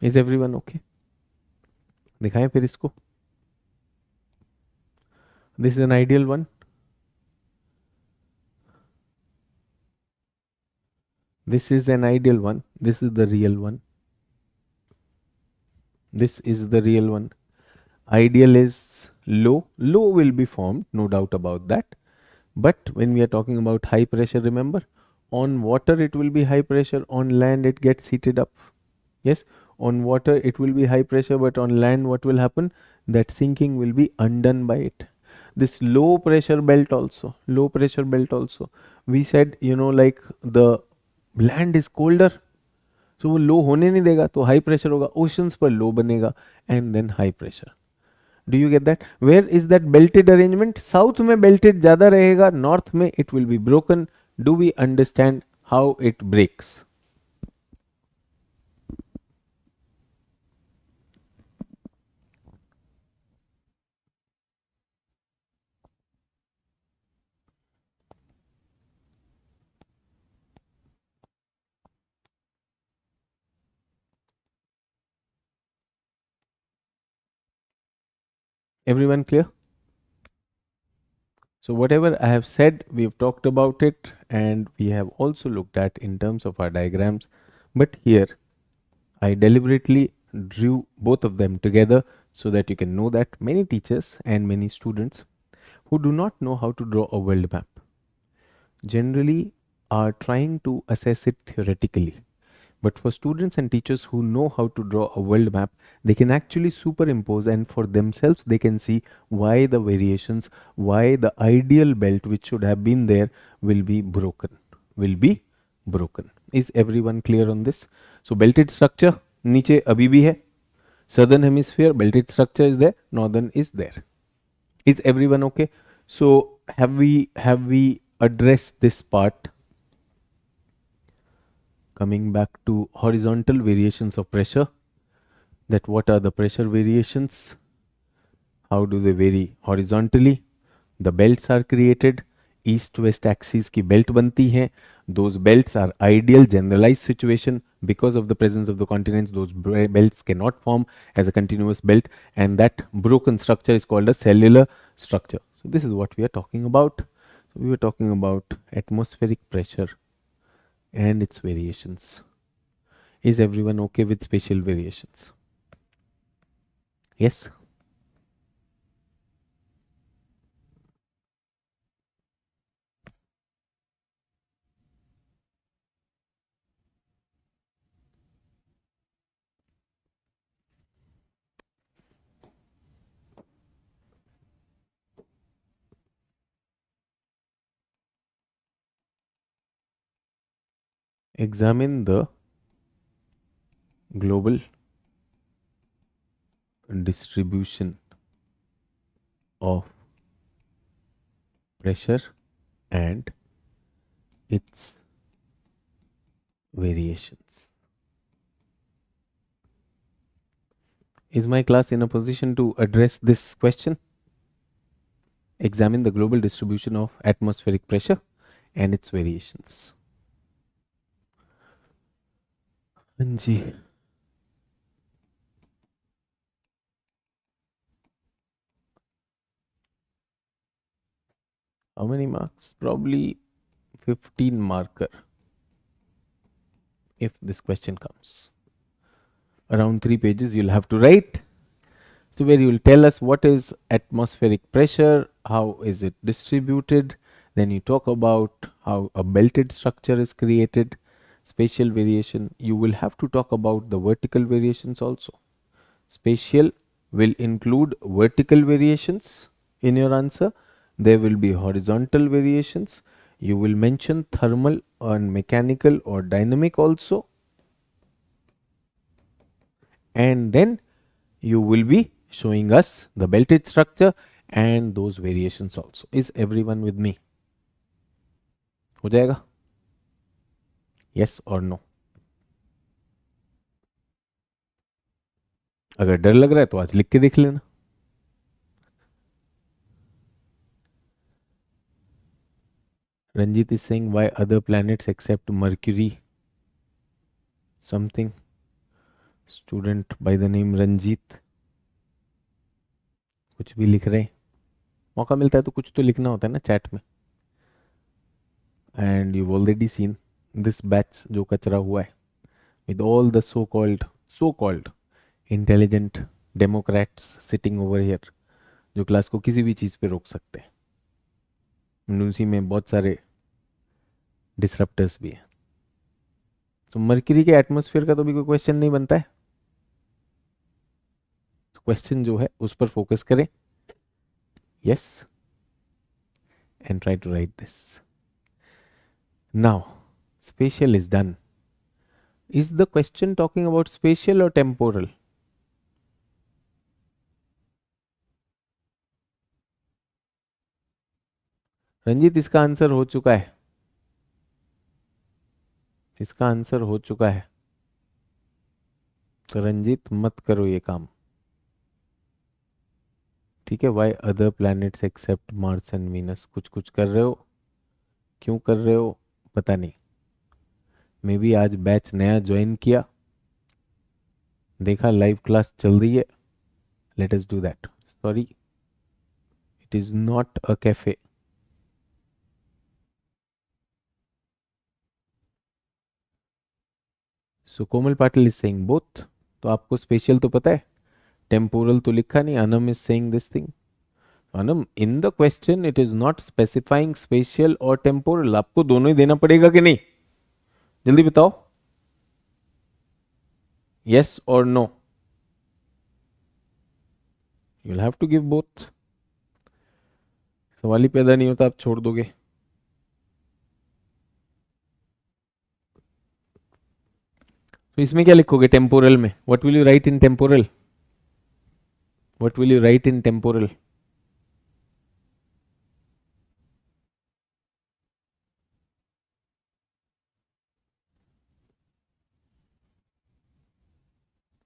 Is everyone okay? दिखाएं फिर इसको. This is an ideal one. This is an ideal one. This is the real one. This is the real one. Ideal is low. Low will be formed, no doubt about that. But when we are talking about high pressure, remember, on water it will be high pressure, on land it gets heated up. Yes, on water it will be high pressure, but on land what will happen? That sinking will be undone by it. This low pressure belt also, we said, like the land is colder, so वो लो होने नहीं देगा, तो high pressure होगा, oceans पर low बनेगा, and then high pressure. Do you get that? Where is that belted arrangement? South में belted ज्यादा रहेगा, नॉर्थ में it will be broken. Do we understand how it breaks? Everyone clear? So whatever I have said, we have talked about it, and we have also looked at in terms of our diagrams. But here, I deliberately drew both of them together so that you can know that many teachers and many students who do not know how to draw a world map generally are trying to assess it theoretically. But for students and teachers who know how to draw a world map, they can actually superimpose, and for themselves they can see why the variations, why the ideal belt which should have been there will be broken. Will be broken. Is everyone clear on this? So belted structure नीचे अभी भी है. Southern hemisphere belted structure is there, northern is there. Is everyone okay? So have we addressed this part? Coming back to horizontal variations of pressure, that what are the pressure variations? How do they vary horizontally? The belts are created. East west axis की belt बनती हैं. Those belts are ideal generalized situation. Because of the presence of the continents, those belts cannot form as a continuous belt, and that broken structure is called a cellular structure. So this is what we are talking about. So we were talking about atmospheric pressure and its variations. Is everyone okay with spatial variations? Yes? Examine the global distribution of pressure and its variations. Is my class in a position to address this question? Examine the global distribution of atmospheric pressure and its variations. Ji. How many marks? Probably 15 marker if this question comes. Around 3 pages you'll have to write. So where you will tell us what is atmospheric pressure, how is it distributed, then you talk about how a belted structure is created, spatial variation. You will have to talk about the vertical variations also. Spatial will include vertical variations in your answer. There will be horizontal variations. You will mention thermal and mechanical or dynamic also. And then you will be showing us the belted structure and those variations also. Is everyone with me? हो जाएगा? Yes or no? अगर डर लग रहा है तो आज लिख के देख लेना. Ranjit is saying why other planets except Mercury something. Student by the name Ranjit कुछ भी लिख रहे हैं, मौका मिलता है तो कुछ तो लिखना होता है ना चैट में। And you already seen this batch जो कचरा हुआ है with all the so called intelligent Democrats sitting over here, जो क्लास को किसी भी चीज़ पे रोक सकते हैं। उसी में बहुत सारे डिसरप्टर्स भी हैं। तो मर्क्यूरी के एटमॉस्फेयर का तो भी कोई क्वेश्चन नहीं बनता है। क्वेश्चन जो है उस पर फोकस करें, yes, and try to write this. Now special is done. Is the question talking about special और टेम्पोरल? रंजीत इसका आंसर हो चुका है, इसका आंसर हो चुका है। तो रंजीत मत करो ये काम, ठीक है। Why other planets except Mars and Venus, कुछ कुछ कर रहे हो, क्यों कर रहे हो पता नहीं। मे बी आज बैच नया ज्वाइन किया, देखा लाइव क्लास चल रही है, let us do that. Sorry, it is not a cafe. So Komal Patil is saying both. तो आपको स्पेशल तो पता है, टेम्पोरल तो लिखा नहीं। Anam is saying this thing. Anam, in the question it is not specifying special और टेम्पोरल। आपको दोनों ही देना पड़ेगा कि नहीं? जल्दी बताओ, यस और no? You will have to give both. सवाल ही पैदा नहीं होता, आप छोड़ दोगे। तो इसमें क्या लिखोगे टेम्पोरल में? What will you write in temporal? What will you write in temporal?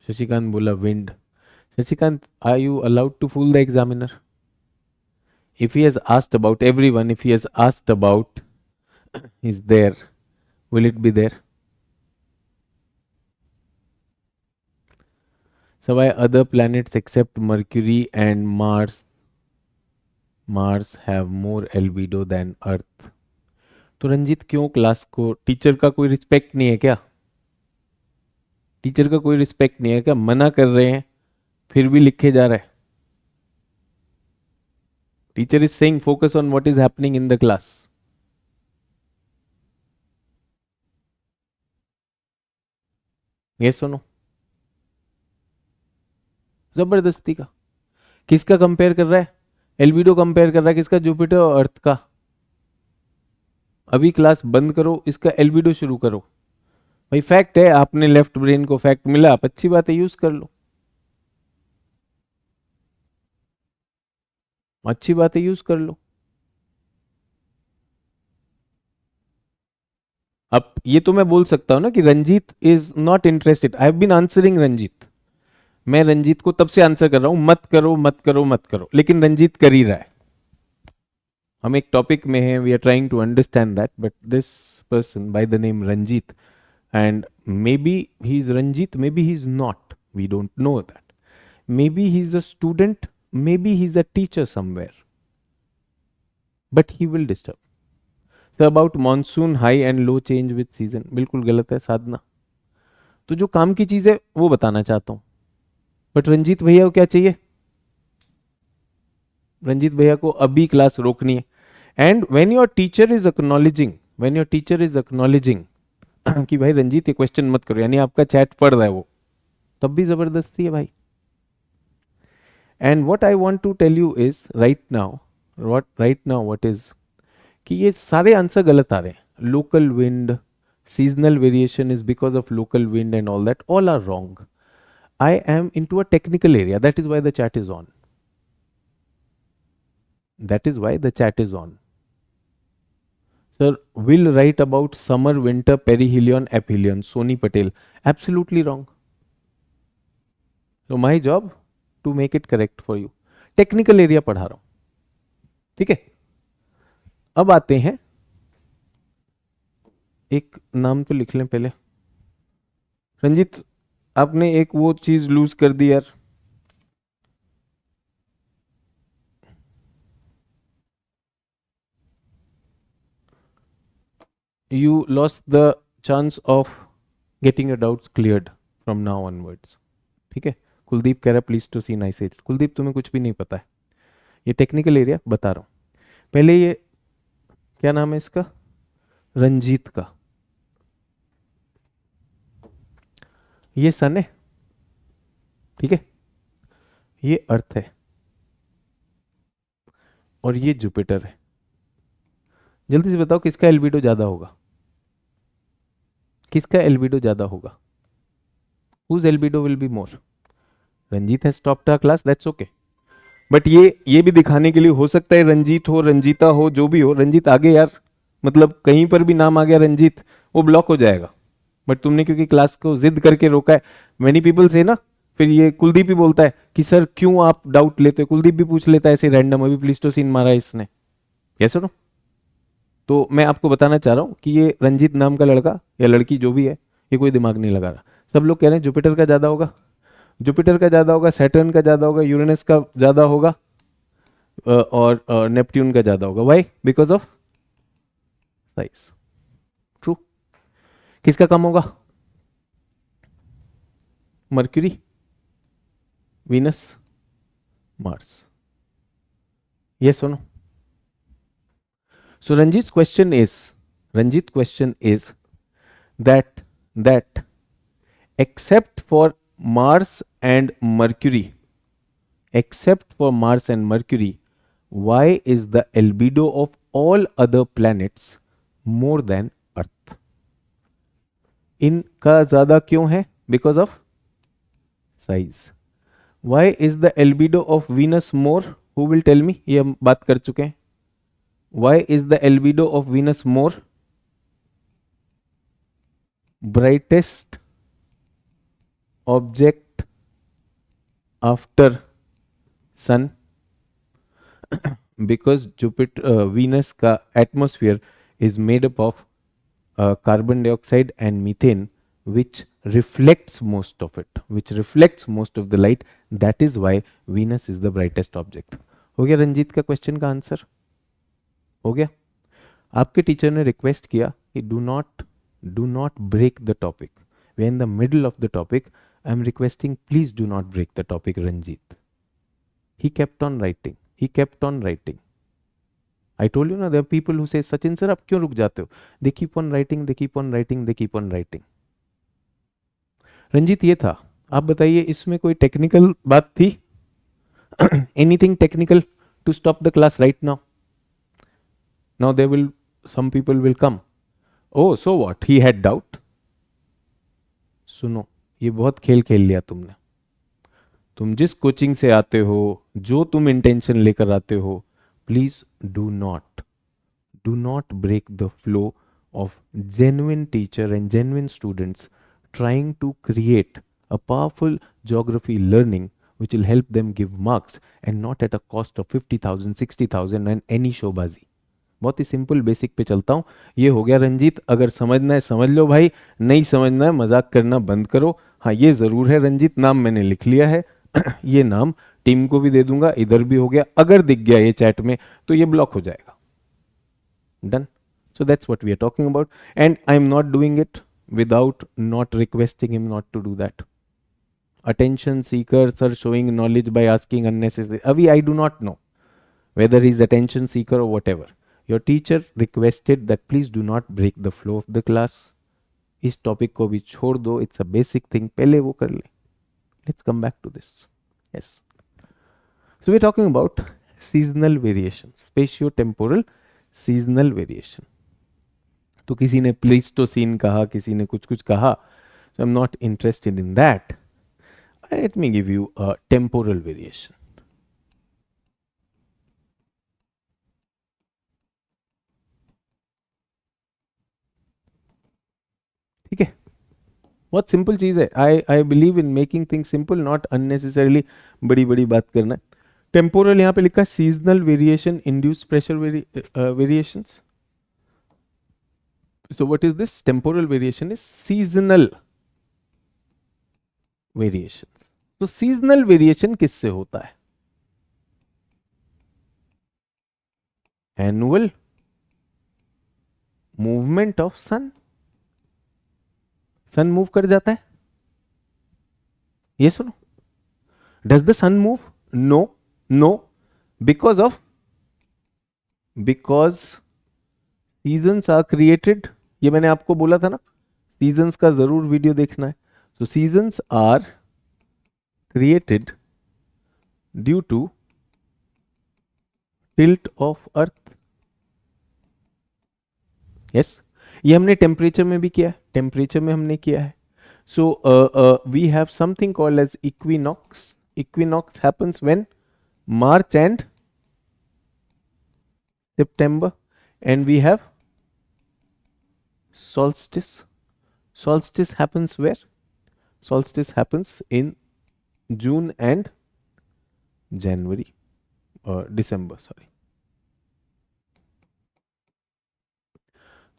Shashikant बोला wind. Shashikant, are you allowed to fool the examiner? If he has asked about everyone, if he has asked about is there, will it be there? So why other planets except Mercury and Mars have more albedo than Earth? तो रंजीत क्यों class को, teacher का कोई respect नहीं है क्या? Teacher का कोई रिस्पेक्ट नहीं है क्या? मना कर रहे हैं फिर भी लिखे जा रहा है। Teacher is saying focus on what is happening in the class. ये सुनो, जबरदस्ती का। किसका कंपेयर कर रहा है? एल्बिडो कंपेयर कर रहा है किसका? जुपिटर और अर्थ का। अभी क्लास बंद करो, इसका एल्बिडो शुरू करो। भाई फैक्ट है, आपने लेफ्ट ब्रेन को फैक्ट मिला, आप अच्छी बात है यूज कर लो, अच्छी बात है यूज कर लो। अब ये तो मैं बोल सकता हूं ना कि Ranjit is not interested. I have been answering Ranjit. मैं रंजीत को तब से आंसर कर रहा हूं, मत करो मत करो मत करो, लेकिन रंजीत कर ही रहा है। हम एक टॉपिक में हैं, we are trying to understand that, but this person by the name Ranjit, and maybe he's Ranjit, maybe he's not, we don't know that. Maybe he's a student, maybe he's a teacher somewhere, but he will disturb. So about monsoon high and low change with season, बिल्कुल गलत है साधना। तो जो काम की चीज है वो बताना चाहता हूं, बट रंजीत भैया को क्या चाहिए? रंजीत भैया को अभी क्लास रोकनी है। And when your teacher is acknowledging, when your teacher is acknowledging कि भाई रंजीत ये क्वेश्चन मत करो, यानी आपका चैट पढ़ रहा है वो, तब भी जबरदस्ती है भाई। And what I want to tell you is right now what is, कि ये सारे आंसर गलत आ रहे हैं। Local wind, seasonal variation is because of local wind and all that, all are wrong. I am in to a technical area, that is why the chat is on, that is why the chat is on. Sir, will write about summer, winter, perihelion, aphelion. Soni Patel. Absolutely wrong. So my job to make it correct for you. Technical area पढ़ा रहा हूं, ठीक है। अब आते हैं, एक नाम तो लिख लें पहले। रंजीत, आपने एक वो चीज लूज कर दी यार, you lost the chance of getting your doubts cleared from now onwards. ठीक है, कुलदीप कह रहा है please to see nice age. Kuldeep तुम्हें कुछ भी नहीं पता है, ये टेक्निकल एरिया बता रहा हूँ। पहले ये क्या नाम है इसका, रंजीत का, ये सन है, ठीक है, ये अर्थ है और ये जुपिटर है। जल्दी से बताओ किसका एल्बिडो ज्यादा होगा, किसका एल्बिडो ज्यादा होगा, whose albedo will be more? Ranjit has topped our class, that's okay. But ये भी दिखाने के लिए हो सकता है रंजीत हो, रंजीता हो, जो भी हो, रंजीत आगे यार, मतलब कहीं पर भी नाम आ गया रंजीत, वो ब्लॉक हो जाएगा। बट तुमने क्योंकि क्लास को जिद करके रोका है, मेनी पीपल से ना, फिर ये कुलदीप भी बोलता है कि सर क्यों आप डाउट लेते हो, कुलदीप भी पूछ लेता है ऐसे रैंडम, अभी प्लीस्टोसिन मारा है इसने, यस और नो? तो मैं आपको बताना चाह रहा हूं कि ये रंजीत नाम का लड़का या लड़की जो भी है, ये कोई दिमाग नहीं लगा रहा। सब लोग कह रहे हैं जुपिटर का ज्यादा होगा, जुपिटर का ज्यादा होगा, सैटर्न का ज्यादा होगा, यूरेनस का ज्यादा होगा, और नेपट्यून का ज्यादा होगा। Why? Because of size. True. किसका कम होगा? Mercury, Venus, Mars. यस और no? So Ranjit's question is that except for Mars and Mercury, why is the albedo of all other planets more than Earth? इनका ज्यादा क्यों है? Because of size. Why is the albedo of Venus more? Who will tell me? ये हम बात कर चुके हैं। Why is the albedo of Venus more? Brightest object after sun, because Venus का atmosphere is made up of carbon dioxide and methane, which reflects most of the light. That is why Venus is the brightest object. हो गया रंजीत का question का answer? हो गया? आपके teacher ने request किया कि do not break the topic, we are in the middle of the topic, I am requesting please do not break the topic Ranjit. He kept on writing. I told you ना, there are people who say Sachin sir आप क्यों रुक जाते हो, they keep on writing. Ranjit ये था, आप बताइए इसमें कोई टेक्निकल बात थी? Anything technical to stop the class right now? Now some people will come. Oh, so what? He had doubt. सुनो, ये बहुत खेल खेल लिया तुमने। तुम जिस कोचिंग से आते हो, जो तुम इंटेंशन लेकर आते हो, please do not break the flow of genuine teacher and genuine students trying to create a powerful geography learning which will help them give marks and not at a cost of 50,000, 60,000 and any showbazi. बहुत ही simple basic पे चलता हूँ। ये हो गया रंजीत, अगर समझना है समझ लो भाई, नहीं समझना है मजाक करना बंद करो। हाँ ये ज़रूर है रंजीत, नाम मैंने लिख लिया है ये नाम टीम को भी दे दूंगा, इधर भी हो गया, अगर दिख गया ये चैट में तो ये ब्लॉक हो जाएगा। Done? So that's what we are talking about and I am not doing it without not requesting him not to do that. Attention seekers are showing knowledge by asking unnecessary. Avi, I do not know whether he's attention seeker or whatever. Your teacher requested that please do not break the flow of the class. इस topic को भी छोड़ दो, it's a basic thing, पहले वो कर ले। Let's come back to this. Yes, so we are talking about seasonal variation, spatio temporal seasonal variation. तो किसी ने प्लीस्टोसीन कहा, किसी ने कुछ कुछ कहा, so I am not interested in that. Let me give you a temporal variation. ठीक है, बहुत सिंपल चीज है। I believe in making things simple, not unnecessarily बड़ी बड़ी बात करना है। टेम्पोरल यहां पे लिखा है seasonal variation induce pressure variations. So what is this? Temporal variation is seasonal. Variations. तो सीजनल वेरिएशन किससे होता है? Annual movement of sun. Sun move कर जाता है, ये सुनो। Does the sun move? No, no, because of, because seasons are created. ये मैंने आपको बोला था ना, सीजन्स का जरूर वीडियो देखना है। तो seasons are created due to tilt of earth. Yes, ये हमने टेम्परेचर में भी किया है, टेम्परेचर में हमने किया है। So we have something called as equinox. Equinox happens when March and September, and we have solstice. Solstice happens where? Solstice happens in June and January, December, sorry.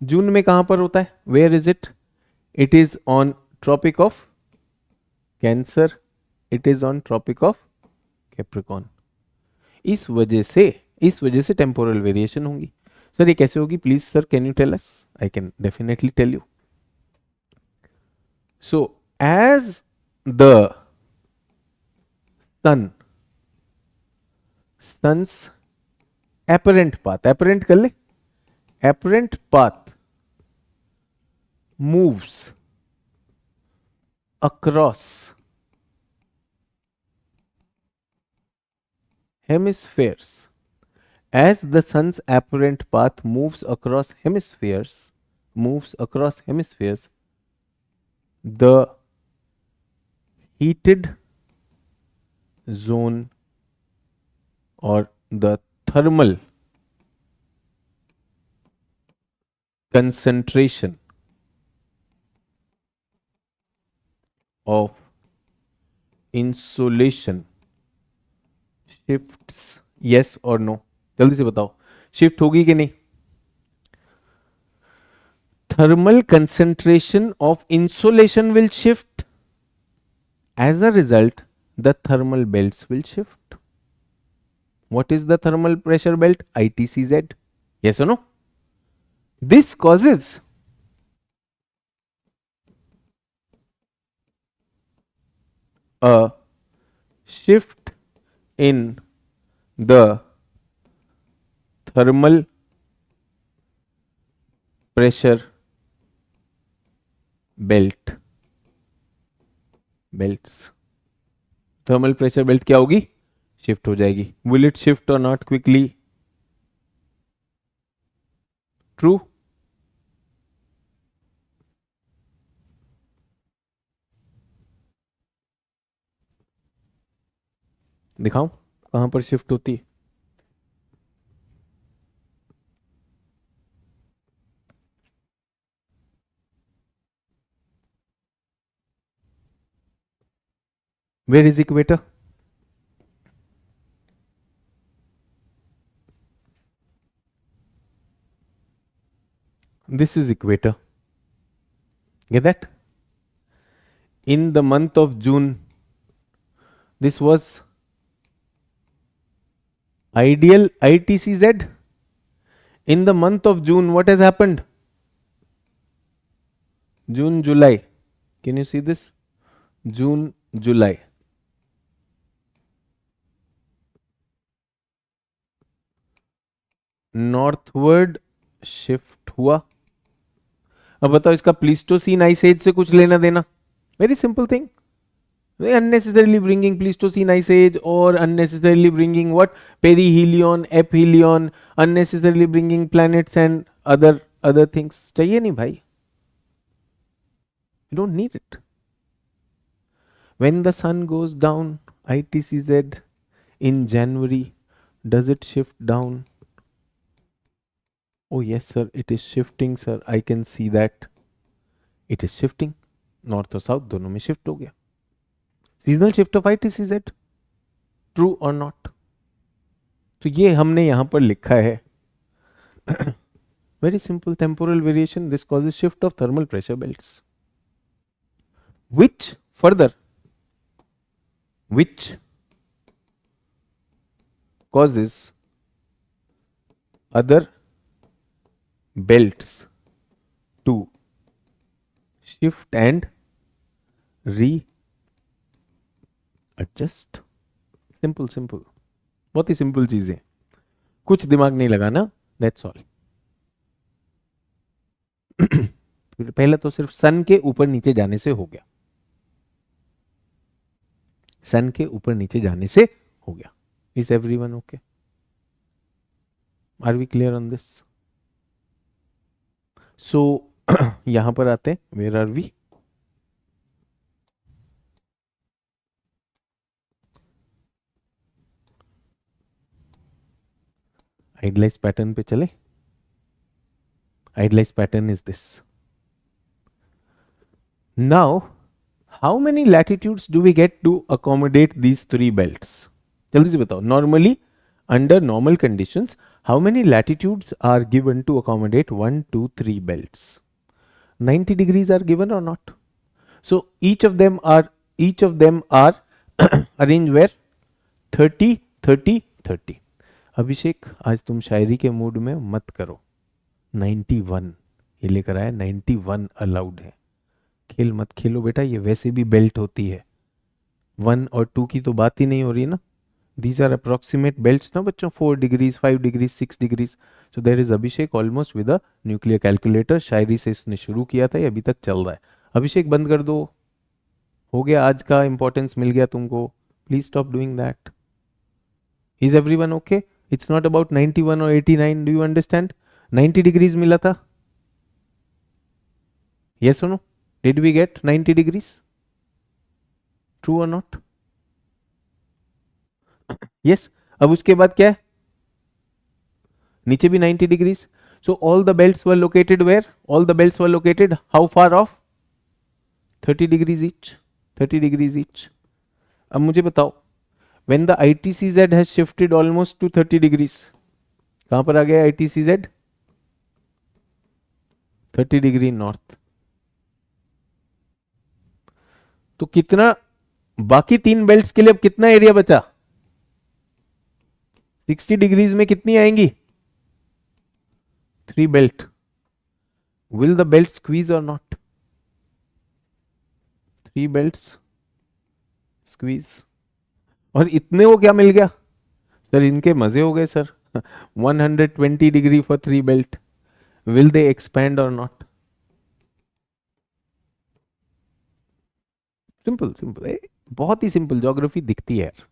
जून में कहां पर होता है? Where is it? It is on Tropic of Cancer. It is on Tropic of Capricorn. इस वजह से temporal variation होंगी। Sir ये कैसे होगी? Please sir, can you tell us? I can definitely tell you. So as the sun's apparent path, apparent कर ले, apparent path moves across hemispheres. As the sun's apparent path moves across hemispheres, the heated zone or the thermal concentration of insolation shifts. yes or no? जल्दी से बताओ, shift होगी कि नहीं? thermal concentration of insolation will shift. As a result, the thermal belts will shift. What is the thermal pressure belt? ITCZ. Yes or no? This causes a shift in the thermal pressure belts. Thermal pressure belt क्या होगी? Shift हो जाएगी. Will it shift or not quickly? True? दिखाऊं कहां पर shift होती है? Where is equator? This is equator. Get that? In the month of June, this was ideal ITCZ. In the month of June, what has happened? June, July. Can you see this? June, July. Northward shift हुआ. अब बताओ इसका Pleistocene ice as से कुछ लेना देना? Very simple thing. unnecessarily bringing Pleistocene ice age or unnecessarily bringing what? Perihelion, aphelion, unnecessarily bringing planets and other things. चाहिए नहीं भाई. You don't need it. When the sun goes down, ITCZ in January, does it shift down? Oh yes sir, it is shifting sir. I can see that. It is shifting. North और south दोनों में shift हो गया. Seasonal shift of ITCZ. True or not? तो ये हमने यहां पर लिखा है. Very simple. Temporal variation. This causes shift of thermal pressure belts. Which further which causes other belts to shift and readjust. Simple simple, बहुत ही सिंपल चीजें, कुछ दिमाग नहीं लगाना, दैट्स ऑल. पहले तो सिर्फ सन के ऊपर नीचे जाने से हो गया, सन के ऊपर नीचे जाने से हो गया. Is everyone okay? Are we clear on this? So यहां पर आते हैं, where are we? Idealise pattern पे चले. Idealise pattern is this. Now how many latitudes do we get to accommodate these 3 belts? जल्दी से बताओ. Normally under normal conditions how many latitudes are given to accommodate 1 2 3 belts? 90 degrees are given or not? So each of them are arranged where? 30 30 30. अभिषेक आज तुम शायरी के mood में मत करो. 91 ये लेकर आया, 91 अलाउड है. खेल मत खेलो बेटा, ये वैसे भी बेल्ट होती है. 1 और 2 की तो बात ही नहीं हो रही ना. These are approximate belts ना बच्चों, 4 degrees, 5 degrees, 6 degrees. So there is Abhishek almost with a nuclear calculator. शायरी से इसने शुरू किया था, ये अभी तक चल रहा है. अभिषेक बंद कर दो, हो गया, आज का इंपॉर्टेंस मिल गया तुमको. Please stop doing that. Is everyone okay? It's not about 91 और 89. Do you understand? 90 डिग्रीज मिला था. यस और no? Did we get 90 degrees? True और नॉट? यस. अब उसके बाद क्या है? नीचे भी 90 degrees. So all the belts were located where? All the belts were located how far off? 30 degrees each. 30 degrees each. अब मुझे बताओ, when the ITCZ has shifted almost to 30 degrees, कहां पर आ गया ITCZ? 30 degree north. तो कितना बाकी 3 belts के लिए अब कितना एरिया बचा? 60 डिग्रीज में कितनी आएंगी? 3 belt. Will the belt squeeze और नॉट? 3 belts squeeze. और इतने को क्या मिल गया सर? इनके मजे हो गए sir. 120 degree for 3 belt. Will they expand और नॉट? सिंपल सिंपल, बहुत ही सिंपल. ज्योग्राफी दिखती है यार,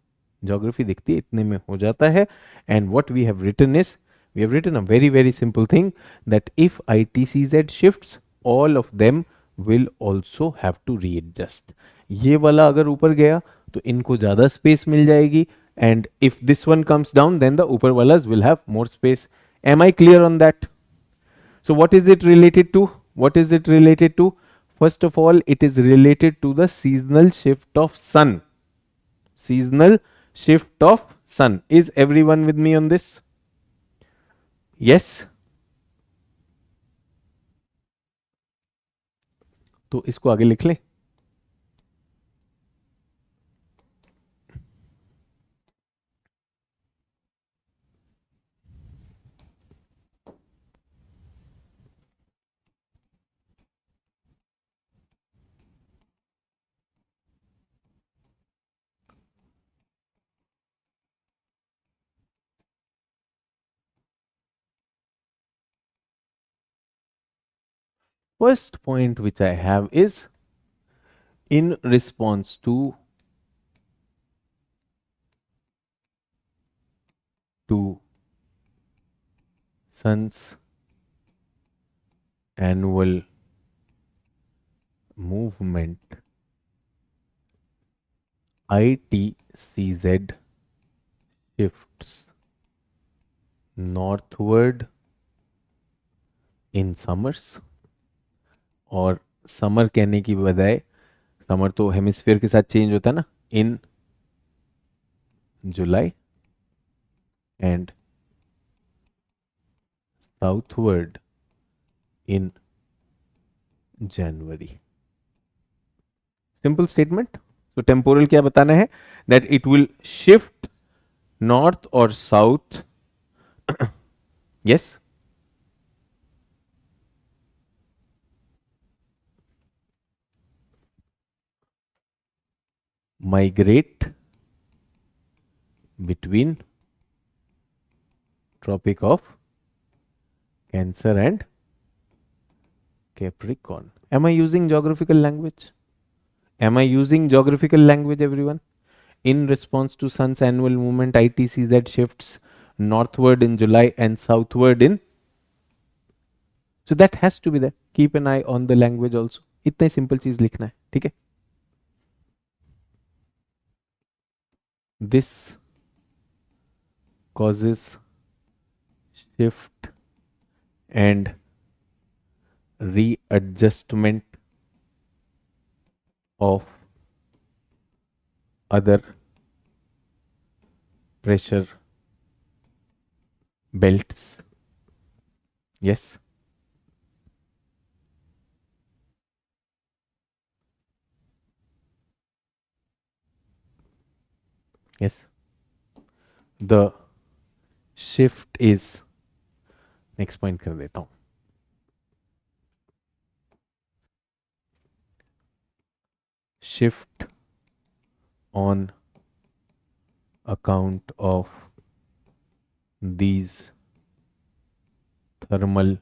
ज्योग्राफी दिखती है, इतने में हो जाता है. And what we have written is, we have written a very very simple thing, that if ITCZ shifts, all of them will also have to readjust. ये वाला अगर ऊपर गया तो इनको ज्यादा स्पेस मिल जाएगी, and if this one comes down then the ऊपर वालाs will have more space. Am I clear on that? So what is it related to? What is it related to? First of all, it is related to the seasonal shift of sun. Seasonal shift of sun. Is everyone with me on this? Yes. तो इसको आगे लिख लें. First point which I have is in response to sun's annual movement, ITCZ shifts northward in summers. और summer कहने की बजाय, summer तो हेमिस्फीयर के साथ चेंज होता है ना, in July, and southward in January. Simple statement. तो टेम्पोरल क्या बताना है? That it will shift north और south. Yes. Migrate between Tropic of Cancer and Capricorn. Am I using geographical language? Am I using geographical language, everyone? In response to Sun's annual movement, ITCZ shifts northward in July and southward in. So that has to be there. Keep an eye on the language also. इतना ही simple चीज लिखना है, ठीक है? This causes shift and readjustment of other pressure belts. Yes. Yes. The shift is, next point कर देता हूं. Shift on account of these thermal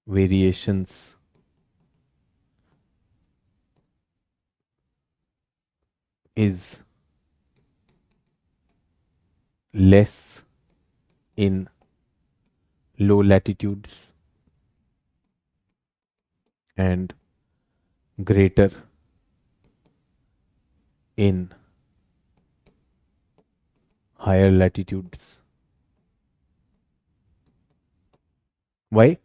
variations is less in low latitudes and greater in higher latitudes. Why?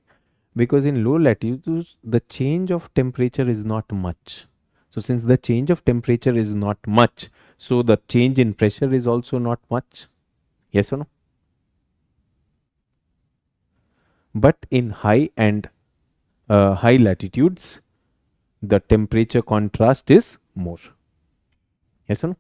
Because in low latitudes the change of temperature is not much. So since the change of temperature is not much, so the change in pressure is also not much. Yes or no? But in high and high latitudes, the temperature contrast is more. Yes or no?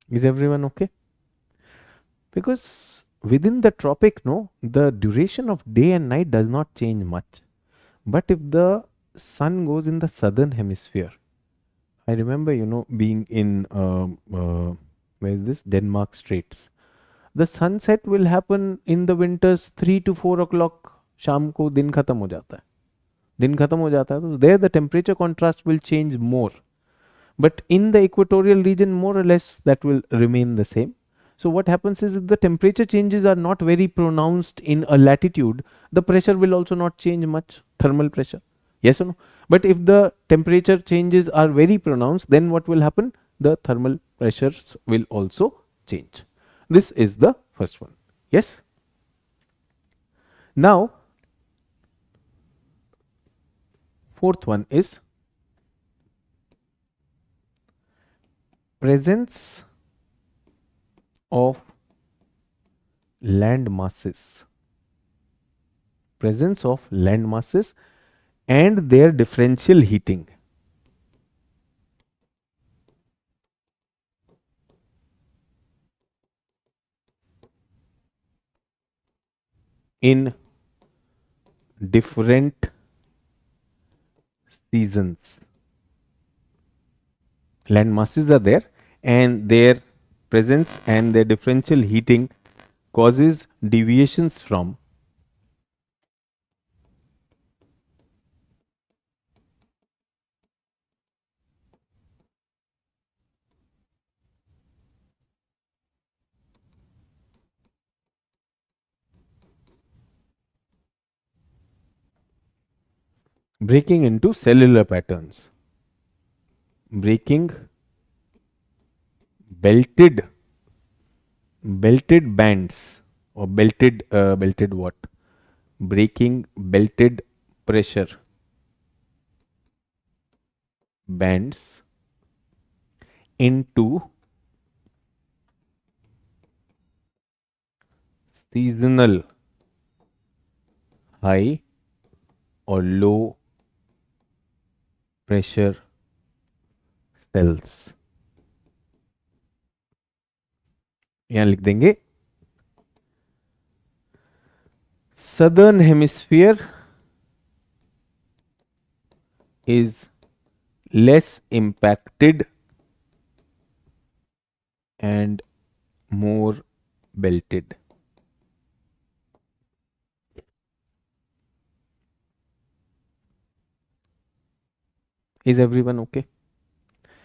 Is everyone okay? Because within the tropic, no, the duration of day and night does not change much. But if the sun goes in the southern hemisphere, I remember, being in where is this? Denmark Straits. The sunset will happen in the winters 3 to 4 o'clock. शाम को दिन खत्म हो जाता है. दिन खत्म हो जाता है तो there the temperature contrast will change more. But in the equatorial region, more or less, that will remain the same. So what happens is if the temperature changes are not very pronounced in a latitude, the pressure will also not change much, thermal pressure. Yes or no? But if the temperature changes are very pronounced, then what will happen? The thermal pressures will also change. This is the first one. Yes? Now, fourth one is presence of land masses. Presence of land masses and their differential heating. In different seasons. Land masses are there and their presence and their differential heating causes deviations from breaking into cellular patterns. Breaking belted bands, or belted what? Breaking belted pressure bands into seasonal high or low pressure cells. यहाँ लिख देंगे southern hemisphere is less impacted and more belted. Is everyone okay?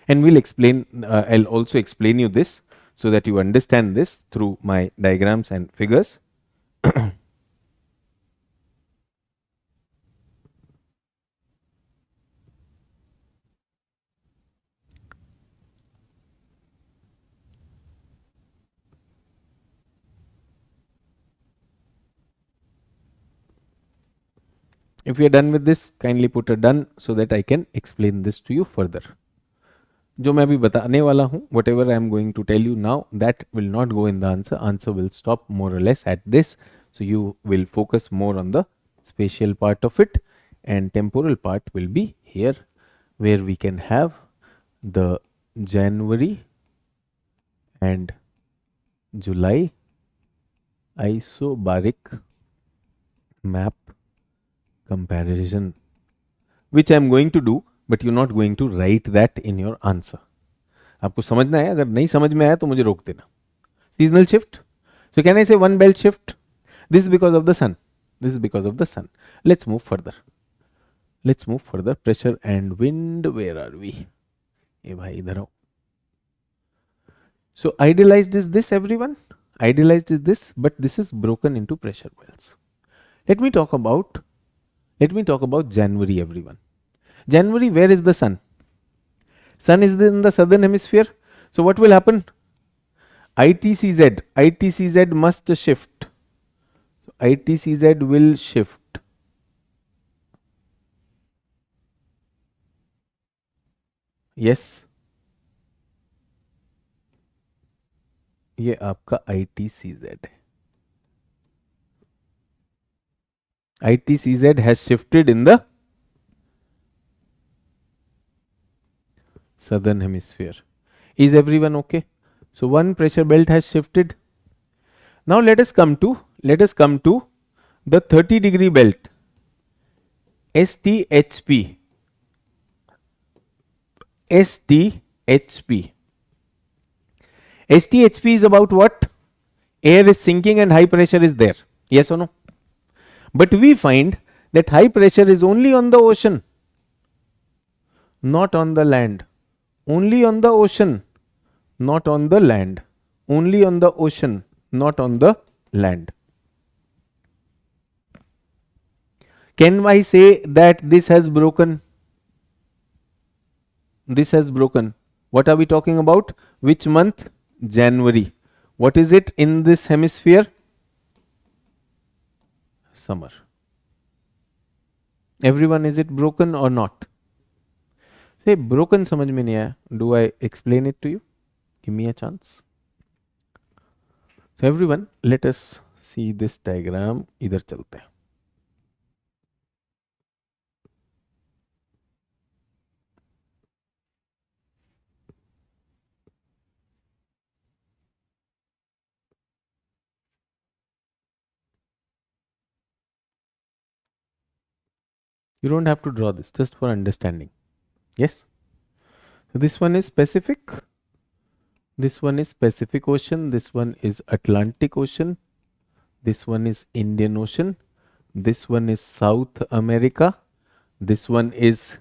And we'll explain, I'll also explain you this so that you understand this through my diagrams and figures. If we are done with this, kindly put a done so that I can explain this to you further. जो मैं अभी बताने वाला हूँ, whatever I am going to tell you now, that will not go in the answer. Answer will stop more or less at this. So you will focus more on the spatial part of it, and temporal part will be here, where we can have the January and July isobaric map comparison, which I am going to do, but you're not going to write that in your answer. आपको समझना है, अगर नहीं समझ में आया तो मुझे रोक देना. Seasonal shift. So can I say one belt shift? This is because of the sun. This is because of the sun. Let's move further. Let's move further. Pressure and wind. Where are we? ए भाई इधर आओ. So idealized is this, everyone? Idealized is this, but this is broken into pressure wells. Let me talk about January, everyone. January, where is the sun? Sun is in the southern hemisphere. So what will happen? ITCZ must shift. So ITCZ will shift. Yes. ये आपका ITCZ है. ITCZ has shifted in the southern hemisphere. Is everyone okay? So one pressure belt has shifted. Now let us come to the 30-degree belt, STHP. STHP is about what? Air is sinking and high pressure is there. Yes or no? But we find that high pressure is only on the ocean, not on the land. Only on the ocean, not on the land. Only on the ocean, not on the land. Can I say that this has broken? This has broken. What are we talking about? Which month? January. What is it in this hemisphere? Summer. Everyone, is it broken or not? Say broken समझ में नहीं आया. Do I explain it to you? Give me a chance. So everyone, let us see this diagram. इधर चलते हैं. You don't have to draw this, just for understanding. Yes. So this one is Pacific. This one is Pacific Ocean. This one is Atlantic Ocean. This one is Indian Ocean. This one is South America. This one is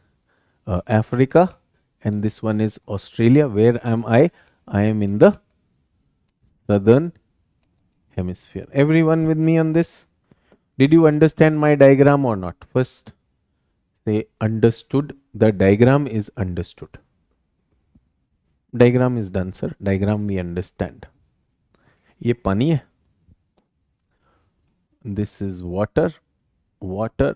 Africa. And this one is Australia. Where am I? I am in the southern hemisphere. Everyone with me on this? Did you understand my diagram or not? First, say understood. The diagram is understood. Diagram is done, sir. Diagram we understand. ये पानी है. This is water, water,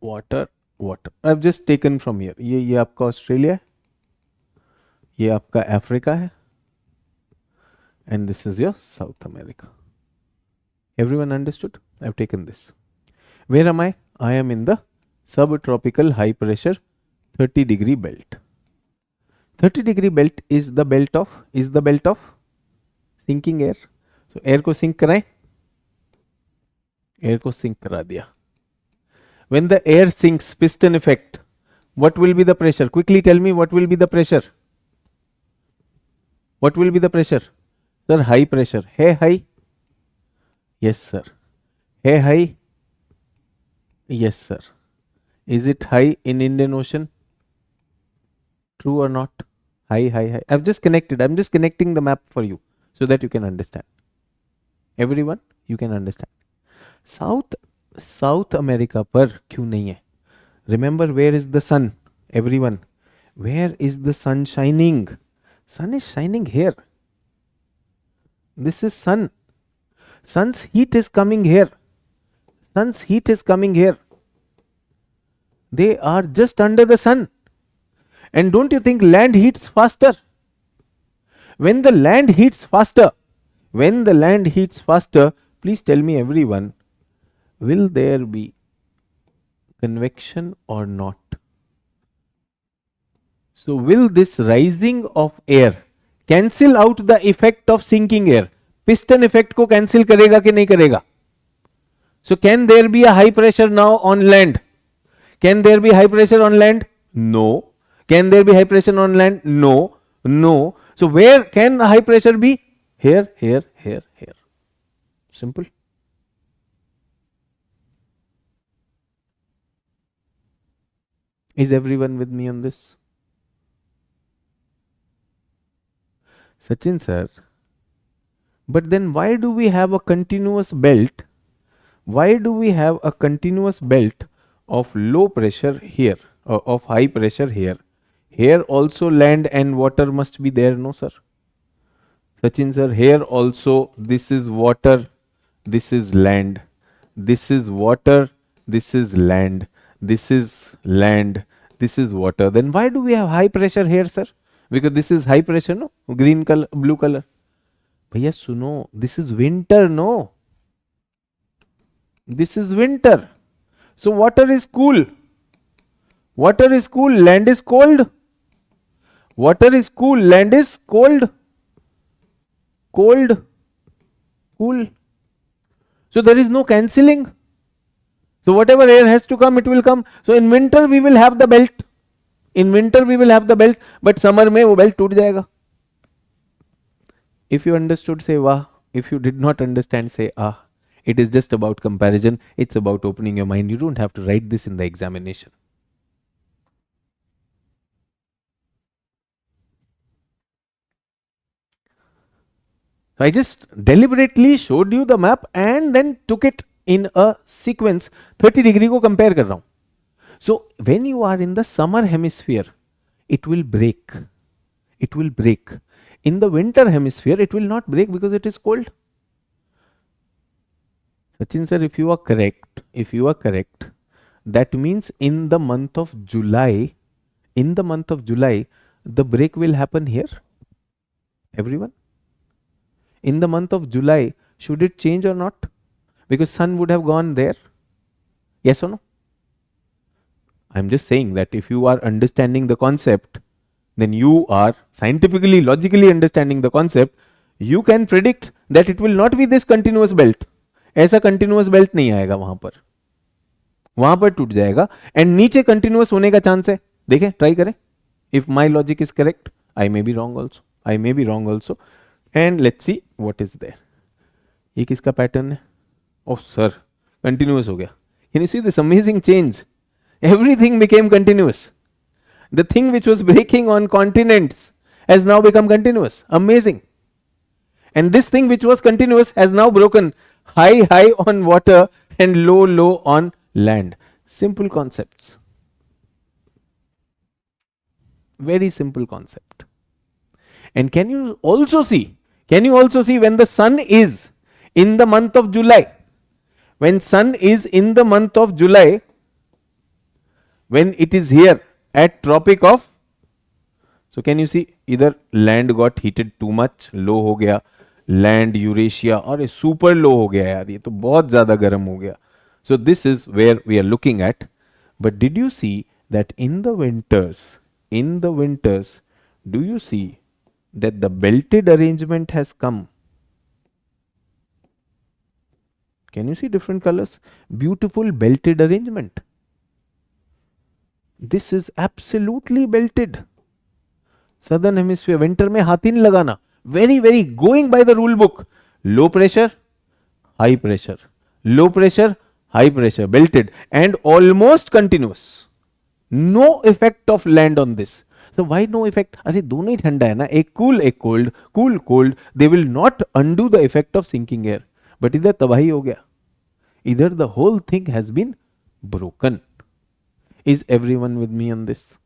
water, water. I've just taken from here. ये आपका Australia है, ये आपका Africa है, and this is your South America. Everyone understood? I've taken this. Where am I? I am in the subtropical high pressure 30-degree belt. 30-degree belt is the belt of sinking air. So air को sink कराएं, air को sink करा दिया. When the air sinks, piston effect, what will be the pressure? Quickly tell me what will be the pressure. What will be the pressure? Sir, high pressure. Hai high? Yes, sir. Hai high? Yes, sir. Is it high in Indian Ocean? True or not? High, high, high. I'm just connecting the map for you so that you can understand. Everyone, you can understand. South America पर क्यों नहीं है? Remember, where is the sun? Everyone, where is the sun shining? Sun is shining here. This is sun. Sun's heat is coming here. Sun's heat is coming here. They are just under the sun. And don't you think land heats faster? When the land heats faster, please tell me, everyone, will there be convection or not? So will this rising of air cancel out the effect of sinking air? Piston effect को cancel करेगा कि नहीं करेगा? So can there be a high pressure now on land? Can there be high pressure on land? No. Can there be high pressure on land? No. No. So where can the high pressure be? Here, here, here, here. Simple. Is everyone with me on this? Sachin sir, but then why do we have a continuous belt? Why do we have a continuous belt of low pressure here, or of high pressure here? Here also land and water must be there, no sir? Sachin sir, here also this is water, this is land, this is water, this is land, this is land, this is water. Then why do we have high pressure here, sir? Because this is high pressure, no? Green color, blue color. Bhaiya suno, this is winter, no? This is winter. So water is cool. Water is cool, land is cold. Water is cool, land is cold. Cold, cool. So there is no cancelling. So whatever air has to come, it will come. So in winter we will have the belt. In winter we will have the belt, but summer में वो belt टूट जाएगा. If you understood, say wah. If you did not understand, say ah. It is just about comparison. It's about opening your mind. You don't have to write this in the examination. So I just deliberately showed you the map and then took it in a sequence. 30 degree को compare कर रहा हूँ. So when you are in the summer hemisphere, it will break. It will break. In the winter hemisphere, it will not break because it is cold. Sachin sir, if you are correct, that means in the month of July, the break will happen here. Everyone? In the month of July, should it change or not? Because sun would have gone there. Yes or no? I'm just saying that if you are understanding the concept, then you are scientifically, logically understanding the concept, you can predict that it will not be this continuous belt. ऐसा continuous belt नहीं आएगा वहां पर टूट जाएगा and नीचे continuous होने का चांस है. देखें, ट्राई करें. If my logic is correct, I may be wrong also. And let's see what is there. ये किसका पैटर्न है? Oh sir, continuous हो गया. Can you see this amazing change? Everything became continuous. The thing which was breaking on continents has now become continuous. Amazing. And this thing which was continuous has now broken. High on water and low on land. Simple concepts. Very simple concept. And can you also see? Can you also see when the sun is in the month of July? When sun is in the month of July, when it is here at Tropic of, so can you see either land got heated too much, low हो गया, land Eurasia और super low हो गया यार, ये तो बहुत ज़्यादा गर्म हो गया. So this is where we are looking at. But did you see that in the winters, do you see that the belted arrangement has come? Can you see different colors? Beautiful belted arrangement. This is absolutely belted. Southern hemisphere, winter में हाथ ही नहीं लगाना. Very going by the rule book. Low pressure, high pressure. Low pressure, high pressure, belted and almost continuous. No effect of land on this. So why no effect? अरे दोनों ही ठंडा है ना, एक cool एक cold, cool cold. They will not undo the effect of sinking air. But इधर तबाही हो गया. Either the whole thing has been broken. Is everyone with me on this?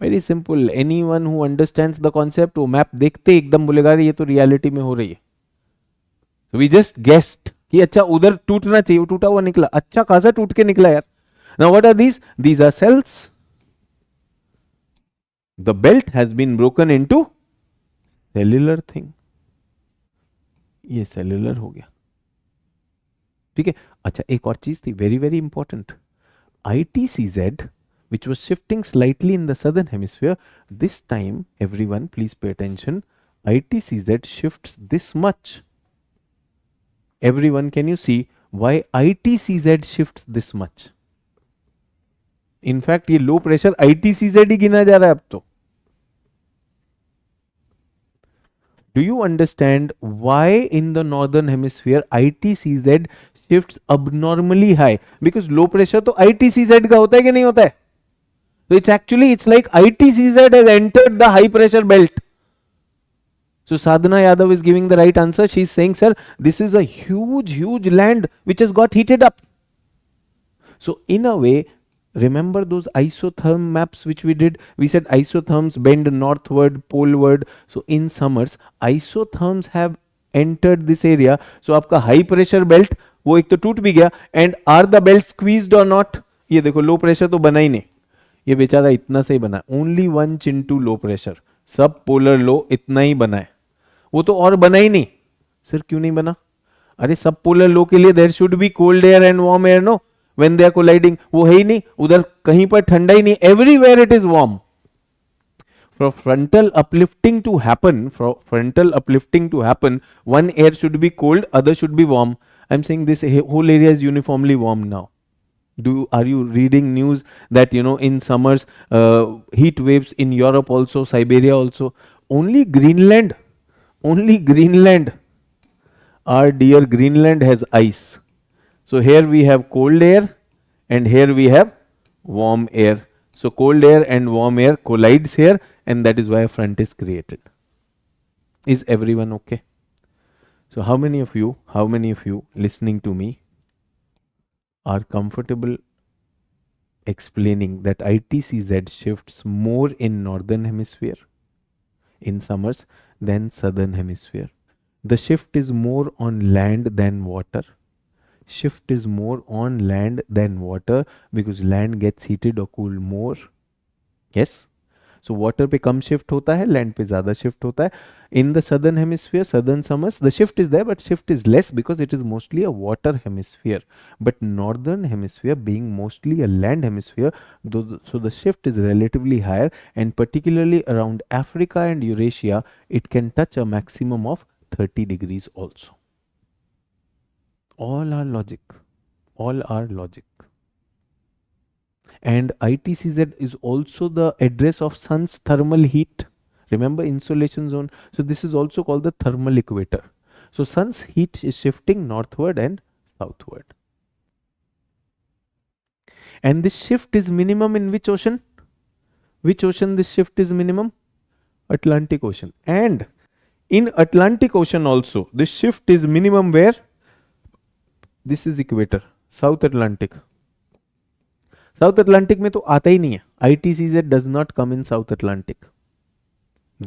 Very simple. Anyone who understands the concept, वो map देखते एकदम बोलेगा ये तो रियलिटी में हो रही है. So we just guessed कि अच्छा उधर टूटना चाहिए, वो टूटा हुआ निकला, अच्छा खासा टूट के निकला यार. Now what are these? These are cells. The belt has been broken into cellular thing. ये cellular हो गया. ठीक है. अच्छा एक और चीज थी very important. ITCZ, which was shifting slightly in the southern hemisphere, this time everyone please pay attention. ITCZ shifts this much. Everyone, can you see why ITCZ shifts this much? In fact, ये low pressure ITCZ ही गिना जा रहा है अब तो. Do you understand why in the northern hemisphere ITCZ shifts abnormally high? Because low pressure तो ITCZ का होता है कि नहीं होता है? So it's like ITCZ has entered the high pressure belt. So Sadhana Yadav is giving the right answer. She is saying, sir, this is a huge land which has got heated up. So in a way, remember those isotherm maps which we did? We said isotherms bend northward, poleward. So in summers, isotherms have entered this area. So आपका high pressure belt वो एक तो टूट भी गया. And are the belts squeezed or not? ये देखो low pressure तो बना ही नहीं. ये बेचारा इतना से ही बना. Only 1 into low pressure. सब polar low इतना ही बना है. वो तो और बना ही नहीं. सर क्यों नहीं बना? अरे सब पोलर लो के लिए there should be cold air and warm air no when they are colliding. वो है ही नहीं उधर, कहीं पर ठंडा ही नहीं. Everywhere it is warm. For frontal uplifting to happen, one air should be cold, other should be warm. I'm saying this whole area is uniformly warm now. Are you reading news that in summers heat waves in Europe also, Siberia also? Only Greenland, our dear Greenland has ice. So here we have cold air and here we have warm air. So cold air and warm air collides here, and that is why a front is created. Is everyone okay? So how many of you listening to me are comfortable explaining that ITCZ shifts more in northern hemisphere in summers than southern hemisphere? The shift is more on land than water. Shift is more on land than water because land gets heated or cooled more. Yes? So water पे कम shift होता है, land पे ज़्यादा shift होता है. In the southern hemisphere, southern summers, the shift is there, but shift is less because it is mostly a water hemisphere. But northern hemisphere being mostly a land hemisphere, so the shift is relatively higher, and particularly around Africa and Eurasia, it can touch a maximum of 30 degrees also. All are logic. And ITCZ is also the address of sun's thermal heat. Remember insolation zone. So this is also called the thermal equator. So sun's heat is shifting northward and southward. And this shift is minimum in which ocean? Which ocean this shift is minimum? Atlantic Ocean. And in Atlantic Ocean also, this shift is minimum where? This is equator, South Atlantic. South Atlantic में तो आता ही नहीं है. ITCZ does not come in South Atlantic.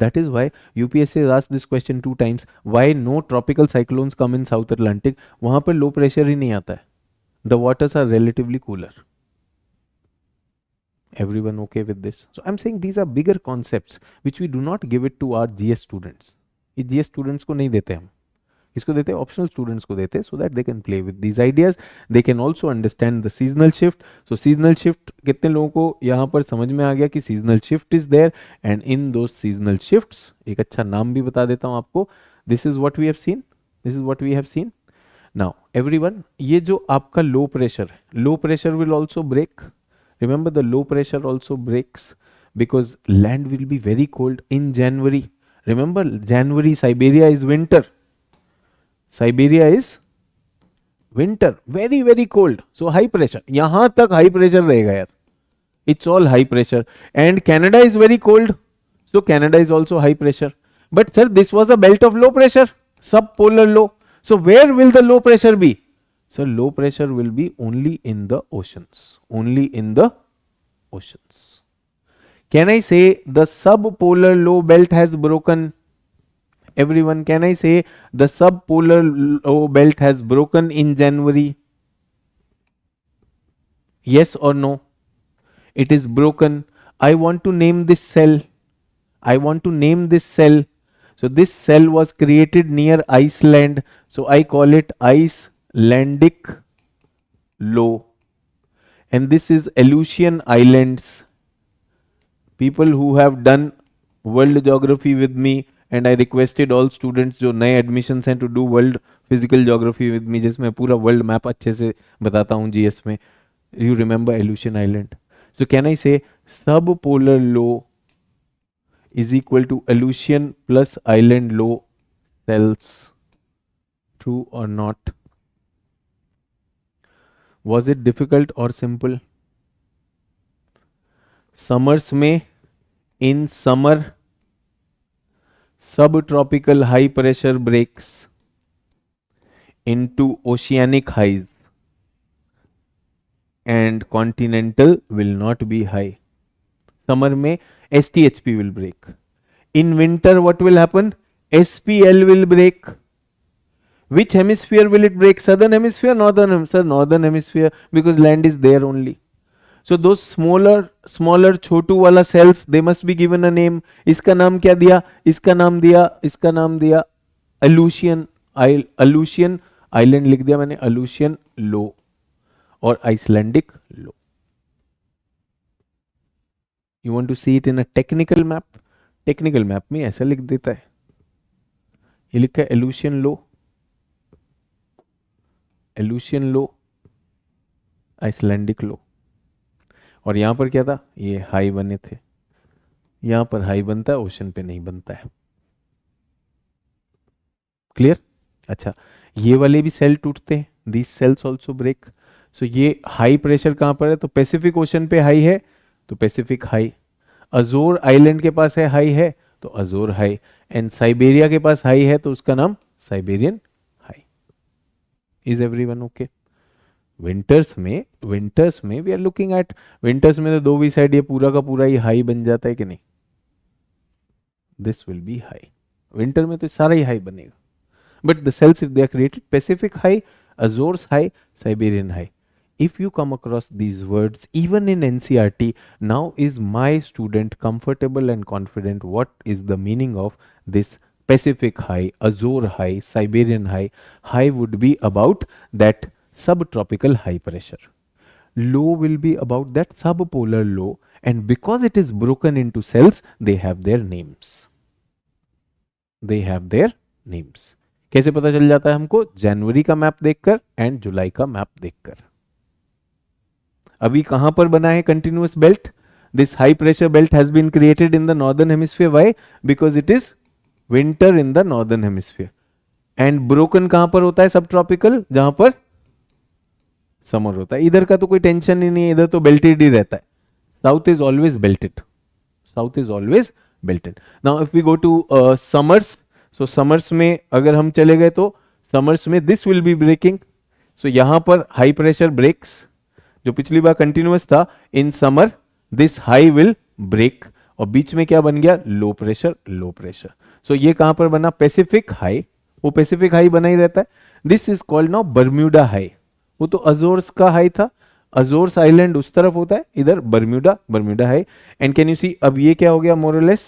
That is why UPSC has asked this question 2 times. Why no tropical cyclones come in South Atlantic? वहां पर low pressure ही नहीं आता है. The waters are relatively cooler. Everyone okay with this? So I'm saying these are bigger concepts which we do not give it to our GS students. ये GS students को नहीं देते हम. इसको देते हैं ऑप्शनल स्टूडेंट्स को देते हैं so that they can play with these ideas. They can also understand the seasonal shift. So seasonal shift कितने लोगों को यहाँ पर समझ में आ गया कि seasonal shift is there and इन दो सीजनल शिफ्ट्स एक अच्छा नाम भी बता देता हूँ आपको. This is what we have seen. This is what we have seen. Now everyone, ये जो आपका लो प्रेशर है, low pressure will also break. Remember the low pressure also breaks because land will be very cold in January. Remember January Siberia is winter. Siberia is winter, very very cold, so high pressure. यहां तक high pressure रहेगा यार. It's all high pressure. And Canada is very cold, so Canada is also high pressure. But sir, this was a belt of low pressure, subpolar low. So where will the low pressure be? Sir, low pressure will be only in the oceans. Only in the oceans. Can I say the subpolar low belt has broken? Everyone, can I say the subpolar low belt has broken in January? Yes or no? It is broken. I want to name this cell. I want to name this cell. So this cell was created near Iceland. So I call it Icelandic low. And this is Aleutian Islands. People who have done world geography with me, and I requested all students जो नए admissions हैं to do world physical geography with me, जिसमें पूरा world map अच्छे से बताता हूँ GS में. You remember Aleutian Island? So can I say subpolar low is equal to Aleutian plus island low cells? True or not? Was it difficult or simple? Summers में in summer subtropical high pressure breaks into oceanic highs and continental will not be high. Summer में STHP will break. In winter what will happen? SPL will break. Which hemisphere will it break? Southern hemisphere, northern hemisphere? Northern hemisphere, because land is there only. So those smaller छोटू वाला cells, they must be given a name. इसका नाम क्या दिया? इसका नाम दिया Aleutian Island लिख दिया मैंने, Aleutian low और Icelandic low. You want to see it in a technical map? Technical map में ऐसा लिख देता है. ये लिखा है Aleutian low, Icelandic low. और यहां पर क्या था? ये हाई बने थे. यहां पर हाई बनता है, ओशन पे नहीं बनता है. क्लियर? अच्छा, ये वाले भी सेल टूटते हैं. These cells also break. So ये हाई प्रेशर कहां पर है? तो पैसिफिक ओशन पे हाई है तो पैसिफिक हाई. अजोर आइलैंड के पास है हाई है तो अजोर हाई. एंड साइबेरिया के पास हाई है तो उसका नाम Siberian high. Is everyone okay? Winters में we are looking at, winters में तो दो भी साइड ये पूरा का पूरा ही हाई बन जाता है कि नहीं? This will be high. Winter में तो सारा ही हाई बनेगा. But the cells if they are created Pacific high, Azores high, Siberian high. If you come across these words even in NCERT, now is my student comfortable and confident what is the meaning of this Pacific high, Azore high, Siberian high? High would be about that subtropical high pressure. Low will be about that subpolar low, and because it is broken into cells, they have their names. They have their names. कैसे पता चल जाता है हमको? जनवरी का map देखकर and जुलाई का map देखकर. अभी कहां पर बना है continuous belt? This high pressure belt has been created in the northern hemisphere. Why? Because it is winter in the northern hemisphere. And broken कहां पर होता है? सब ट्रॉपिकल, जहां पर समर होता है. इधर का तो कोई टेंशन ही नहीं है, इधर तो बेल्टेड ही रहता है. South is always belted. South is always belted. Now if we go to summers, so summers में अगर हम चले गए तो समर्स में this will be breaking. So यहां पर हाई प्रेशर ब्रेक्स, जो पिछली बार कंटिन्यूअस था. In summer this high will break और बीच में क्या बन गया, लो प्रेशर, लो प्रेशर. सो ये कहां पर बना, पैसिफिक हाई. वो पैसिफिक हाई बना ही रहता है. This is called now Bermuda high. वो तो अजोर्स का हाई था, अजोर्स आइलैंड उस तरफ होता है, इधर Bermuda, Bermuda high. And can you see अब ये क्या हो गया, मोरलेस.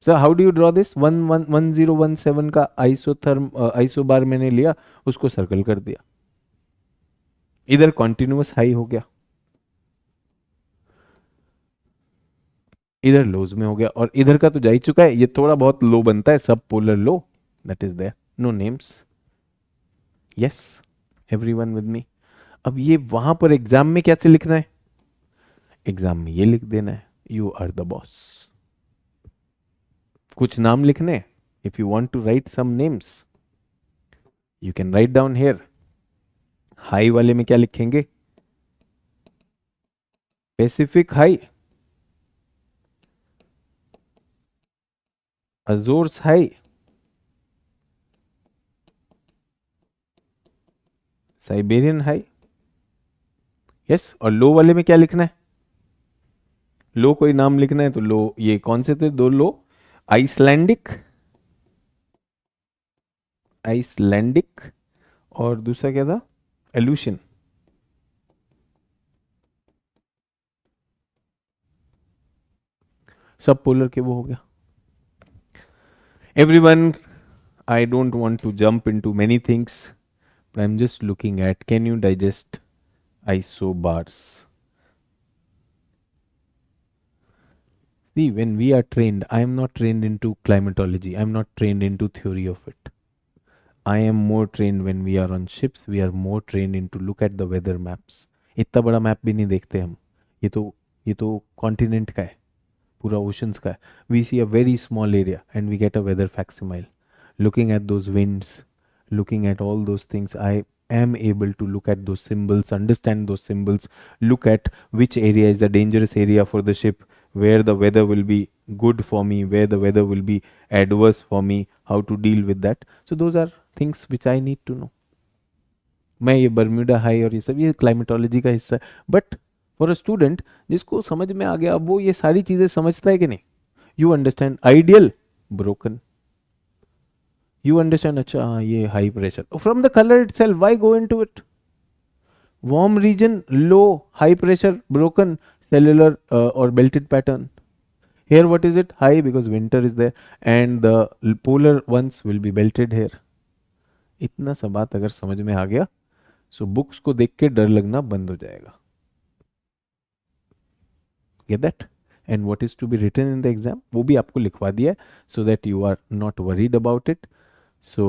Sir how do you draw this, 1017 का आइसोबार मैंने लिया, उसको सर्कल कर दिया, इधर कॉन्टिन्यूअस हाई हो गया, इधर लोज में हो गया, और इधर का तो जा ही चुका है, ये थोड़ा बहुत लो बनता है, sub polar low, that is there, no names. Yes, everyone with me. अब ये वहां पर एग्जाम में कैसे लिखना है, एग्जाम में ये लिख देना है, यू आर द बॉस. कुछ नाम लिखने, if you want to write some names you can write down here. High वाले में क्या लिखेंगे, Pacific high, Azores high, Siberian high. Yes, और लो वाले में क्या लिखना है, लो कोई नाम लिखना है तो लो, ये कौन से थे दो लो, आइसलैंडिक, आइसलैंडिक, और दूसरा क्या था, एल्यूशन. सब पोलर के वो हो गया. Everyone, I don't want to jump into many things, but I'm just looking at, can you digest isobars? See, when we are trained, I am not trained into climatology, I'm not trained into theory of it. I am more trained when we are on ships, we are more trained into look at the weather maps. इतना बड़ा map भी नहीं देखते हम, ये तो continent का है, पूरा ओशंस का है. We see a very small area and we get a weather facsimile. Looking at those winds, looking at all those things, I am able to look at those symbols, understand those symbols, look at which area is a dangerous area for the ship, where the weather will be good for me, where the weather will be adverse for me, how to deal with that. So those are things which I need to know. मैं ये Bermuda high और ये सब ये climatology का हिस्सा है, but for a student जिसको समझ में आ गया, अब वो ये सारी चीजें समझता है कि नहीं. You understand ideal, broken. You understand, अच्छा हाँ ये high pressure. From the color itself, why go into it? Warm region, low, high pressure, broken, cellular or belted pattern. Here what is it? High because winter is there and the polar ones will be belted here. इतना सा बात अगर समझ में आ गया, so books को देख के डर लगना बंद हो जाएगा. Get that? And what is to be written in the exam, वो भी आपको लिखवा दिया है, so that you are not worried about it. So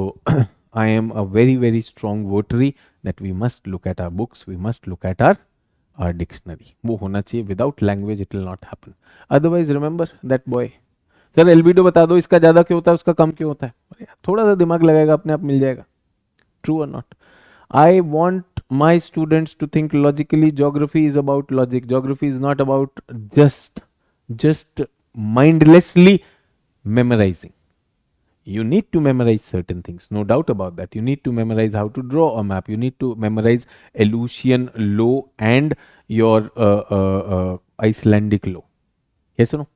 I am a very, very strong votary that we must look at our books, we must look at our dictionary. वो होना चाहिए, without language it will not happen. Otherwise remember that boy. Sir albedo बता दो, इसका ज्यादा क्यों होता है उसका कम क्यों होता है, अरे यार, थोड़ा सा दिमाग लगाएगा अपने आप मिल जाएगा. True or not? I want my students to think logically. Geography is about logic. Geography is not about just mindlessly memorizing. You need to memorize certain things, no doubt about that. You need to memorize how to draw a map, you need to memorize Aleutian law and your Icelandic law. Yes or no?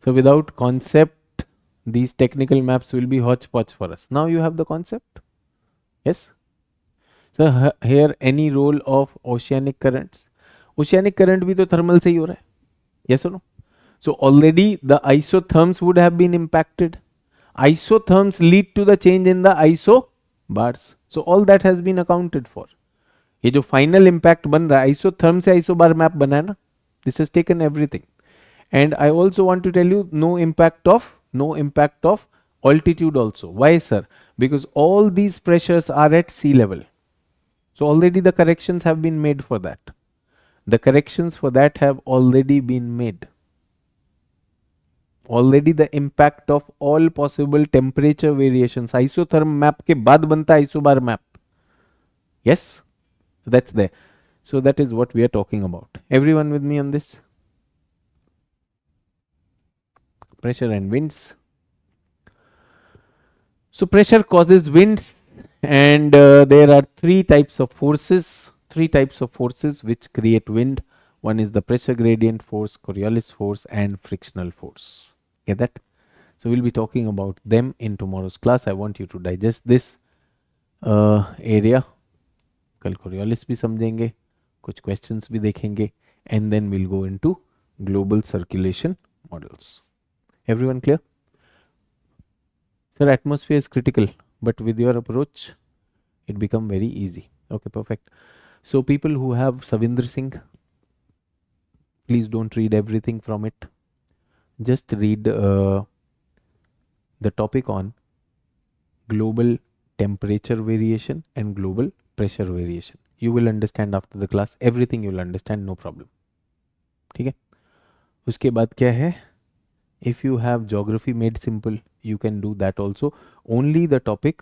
So without concept, these technical maps will be hodgepodge for us. Now you have the concept. Yes. So here any role of oceanic currents, oceanic current भी तो thermal से ही हो रहा है. Yes or no? So already the isotherms would have been impacted. Isotherms lead to the change in the isobars. So all that has been accounted for. ये जो final impact बन रहा है isotherm से isobar map बना है ना, this has taken everything. And I also want to tell you no impact of altitude also. Why sir? Because all these pressures are at sea level. So already the corrections have been made for that. The corrections for that have already been made. Already the impact of all possible temperature variations. Isotherm map के बाद बनता है isobar map. Yes, that's there. So that is what we are talking about. Everyone with me on this? Pressure and winds. So pressure causes winds And there are three types of forces, which create wind. One is the pressure gradient force, Coriolis force, and frictional force. Get that? So we'll be talking about them in tomorrow's class. I want you to digest this area. कल Coriolis भी समझेंगे, कुछ questions भी देखेंगे, and then we'll go into global circulation models. Everyone clear? Sir, atmosphere is critical, but with your approach, it become very easy. Okay, perfect. So people who have Savindra Singh, please don't read everything from it. Just read the topic on global temperature variation and global pressure variation. You will understand after the class. Everything you will understand, no problem. ठीक है? उसके बाद क्या है? If you have geography made simple, you can do that also. Only the topic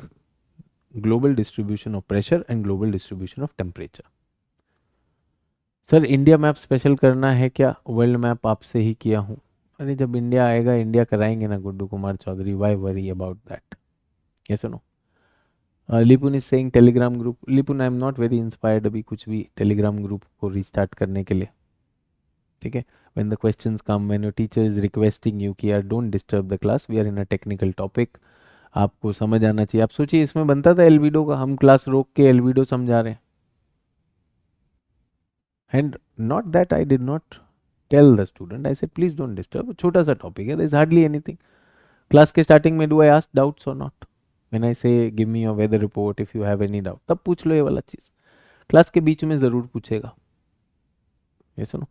global distribution of pressure and global distribution of temperature. Sir India map special करना है क्या? World map आपसे ही किया हूँ. अरे जब इंडिया आएगा इंडिया कराएंगे ना Guddu Kumar Chaudhary. Why worry about that? Yes और no? Lipun is saying Telegram group. Lipun I am not very inspired अभी कुछ भी टेलीग्राम ग्रुप को रिस्टार्ट करने के लिए. ठीक है? when the questions come, when your teacher is requesting you कि यार don't disturb the class, we are in a technical topic, आपको समझ आना चाहिए. आप सोचिए इसमें बनता था एल्विडो का, हम क्लास रोक के एल्विडो समझा रहे हैं. And not that I did not tell the student, I said please don't disturb, छोटा सा टॉपिक है, there is hardly anything. Class के स्टार्टिंग में डू आई आस्क डाउट्स और not? When I say give me your weather report if you have any doubt, तब पूछ लो ये वाला चीज़. क्लास के बीच में ज़रूर पूछेगा. ये सुनो,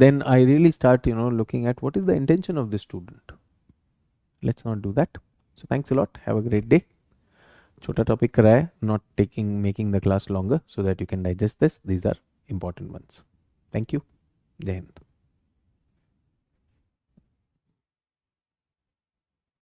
then I really start, looking at what is the intention of the student. Let's not do that. So thanks a lot. Have a great day. Chota topic कराया, not making the class longer so that you can digest this. These are important ones. Thank you. Jai Hind.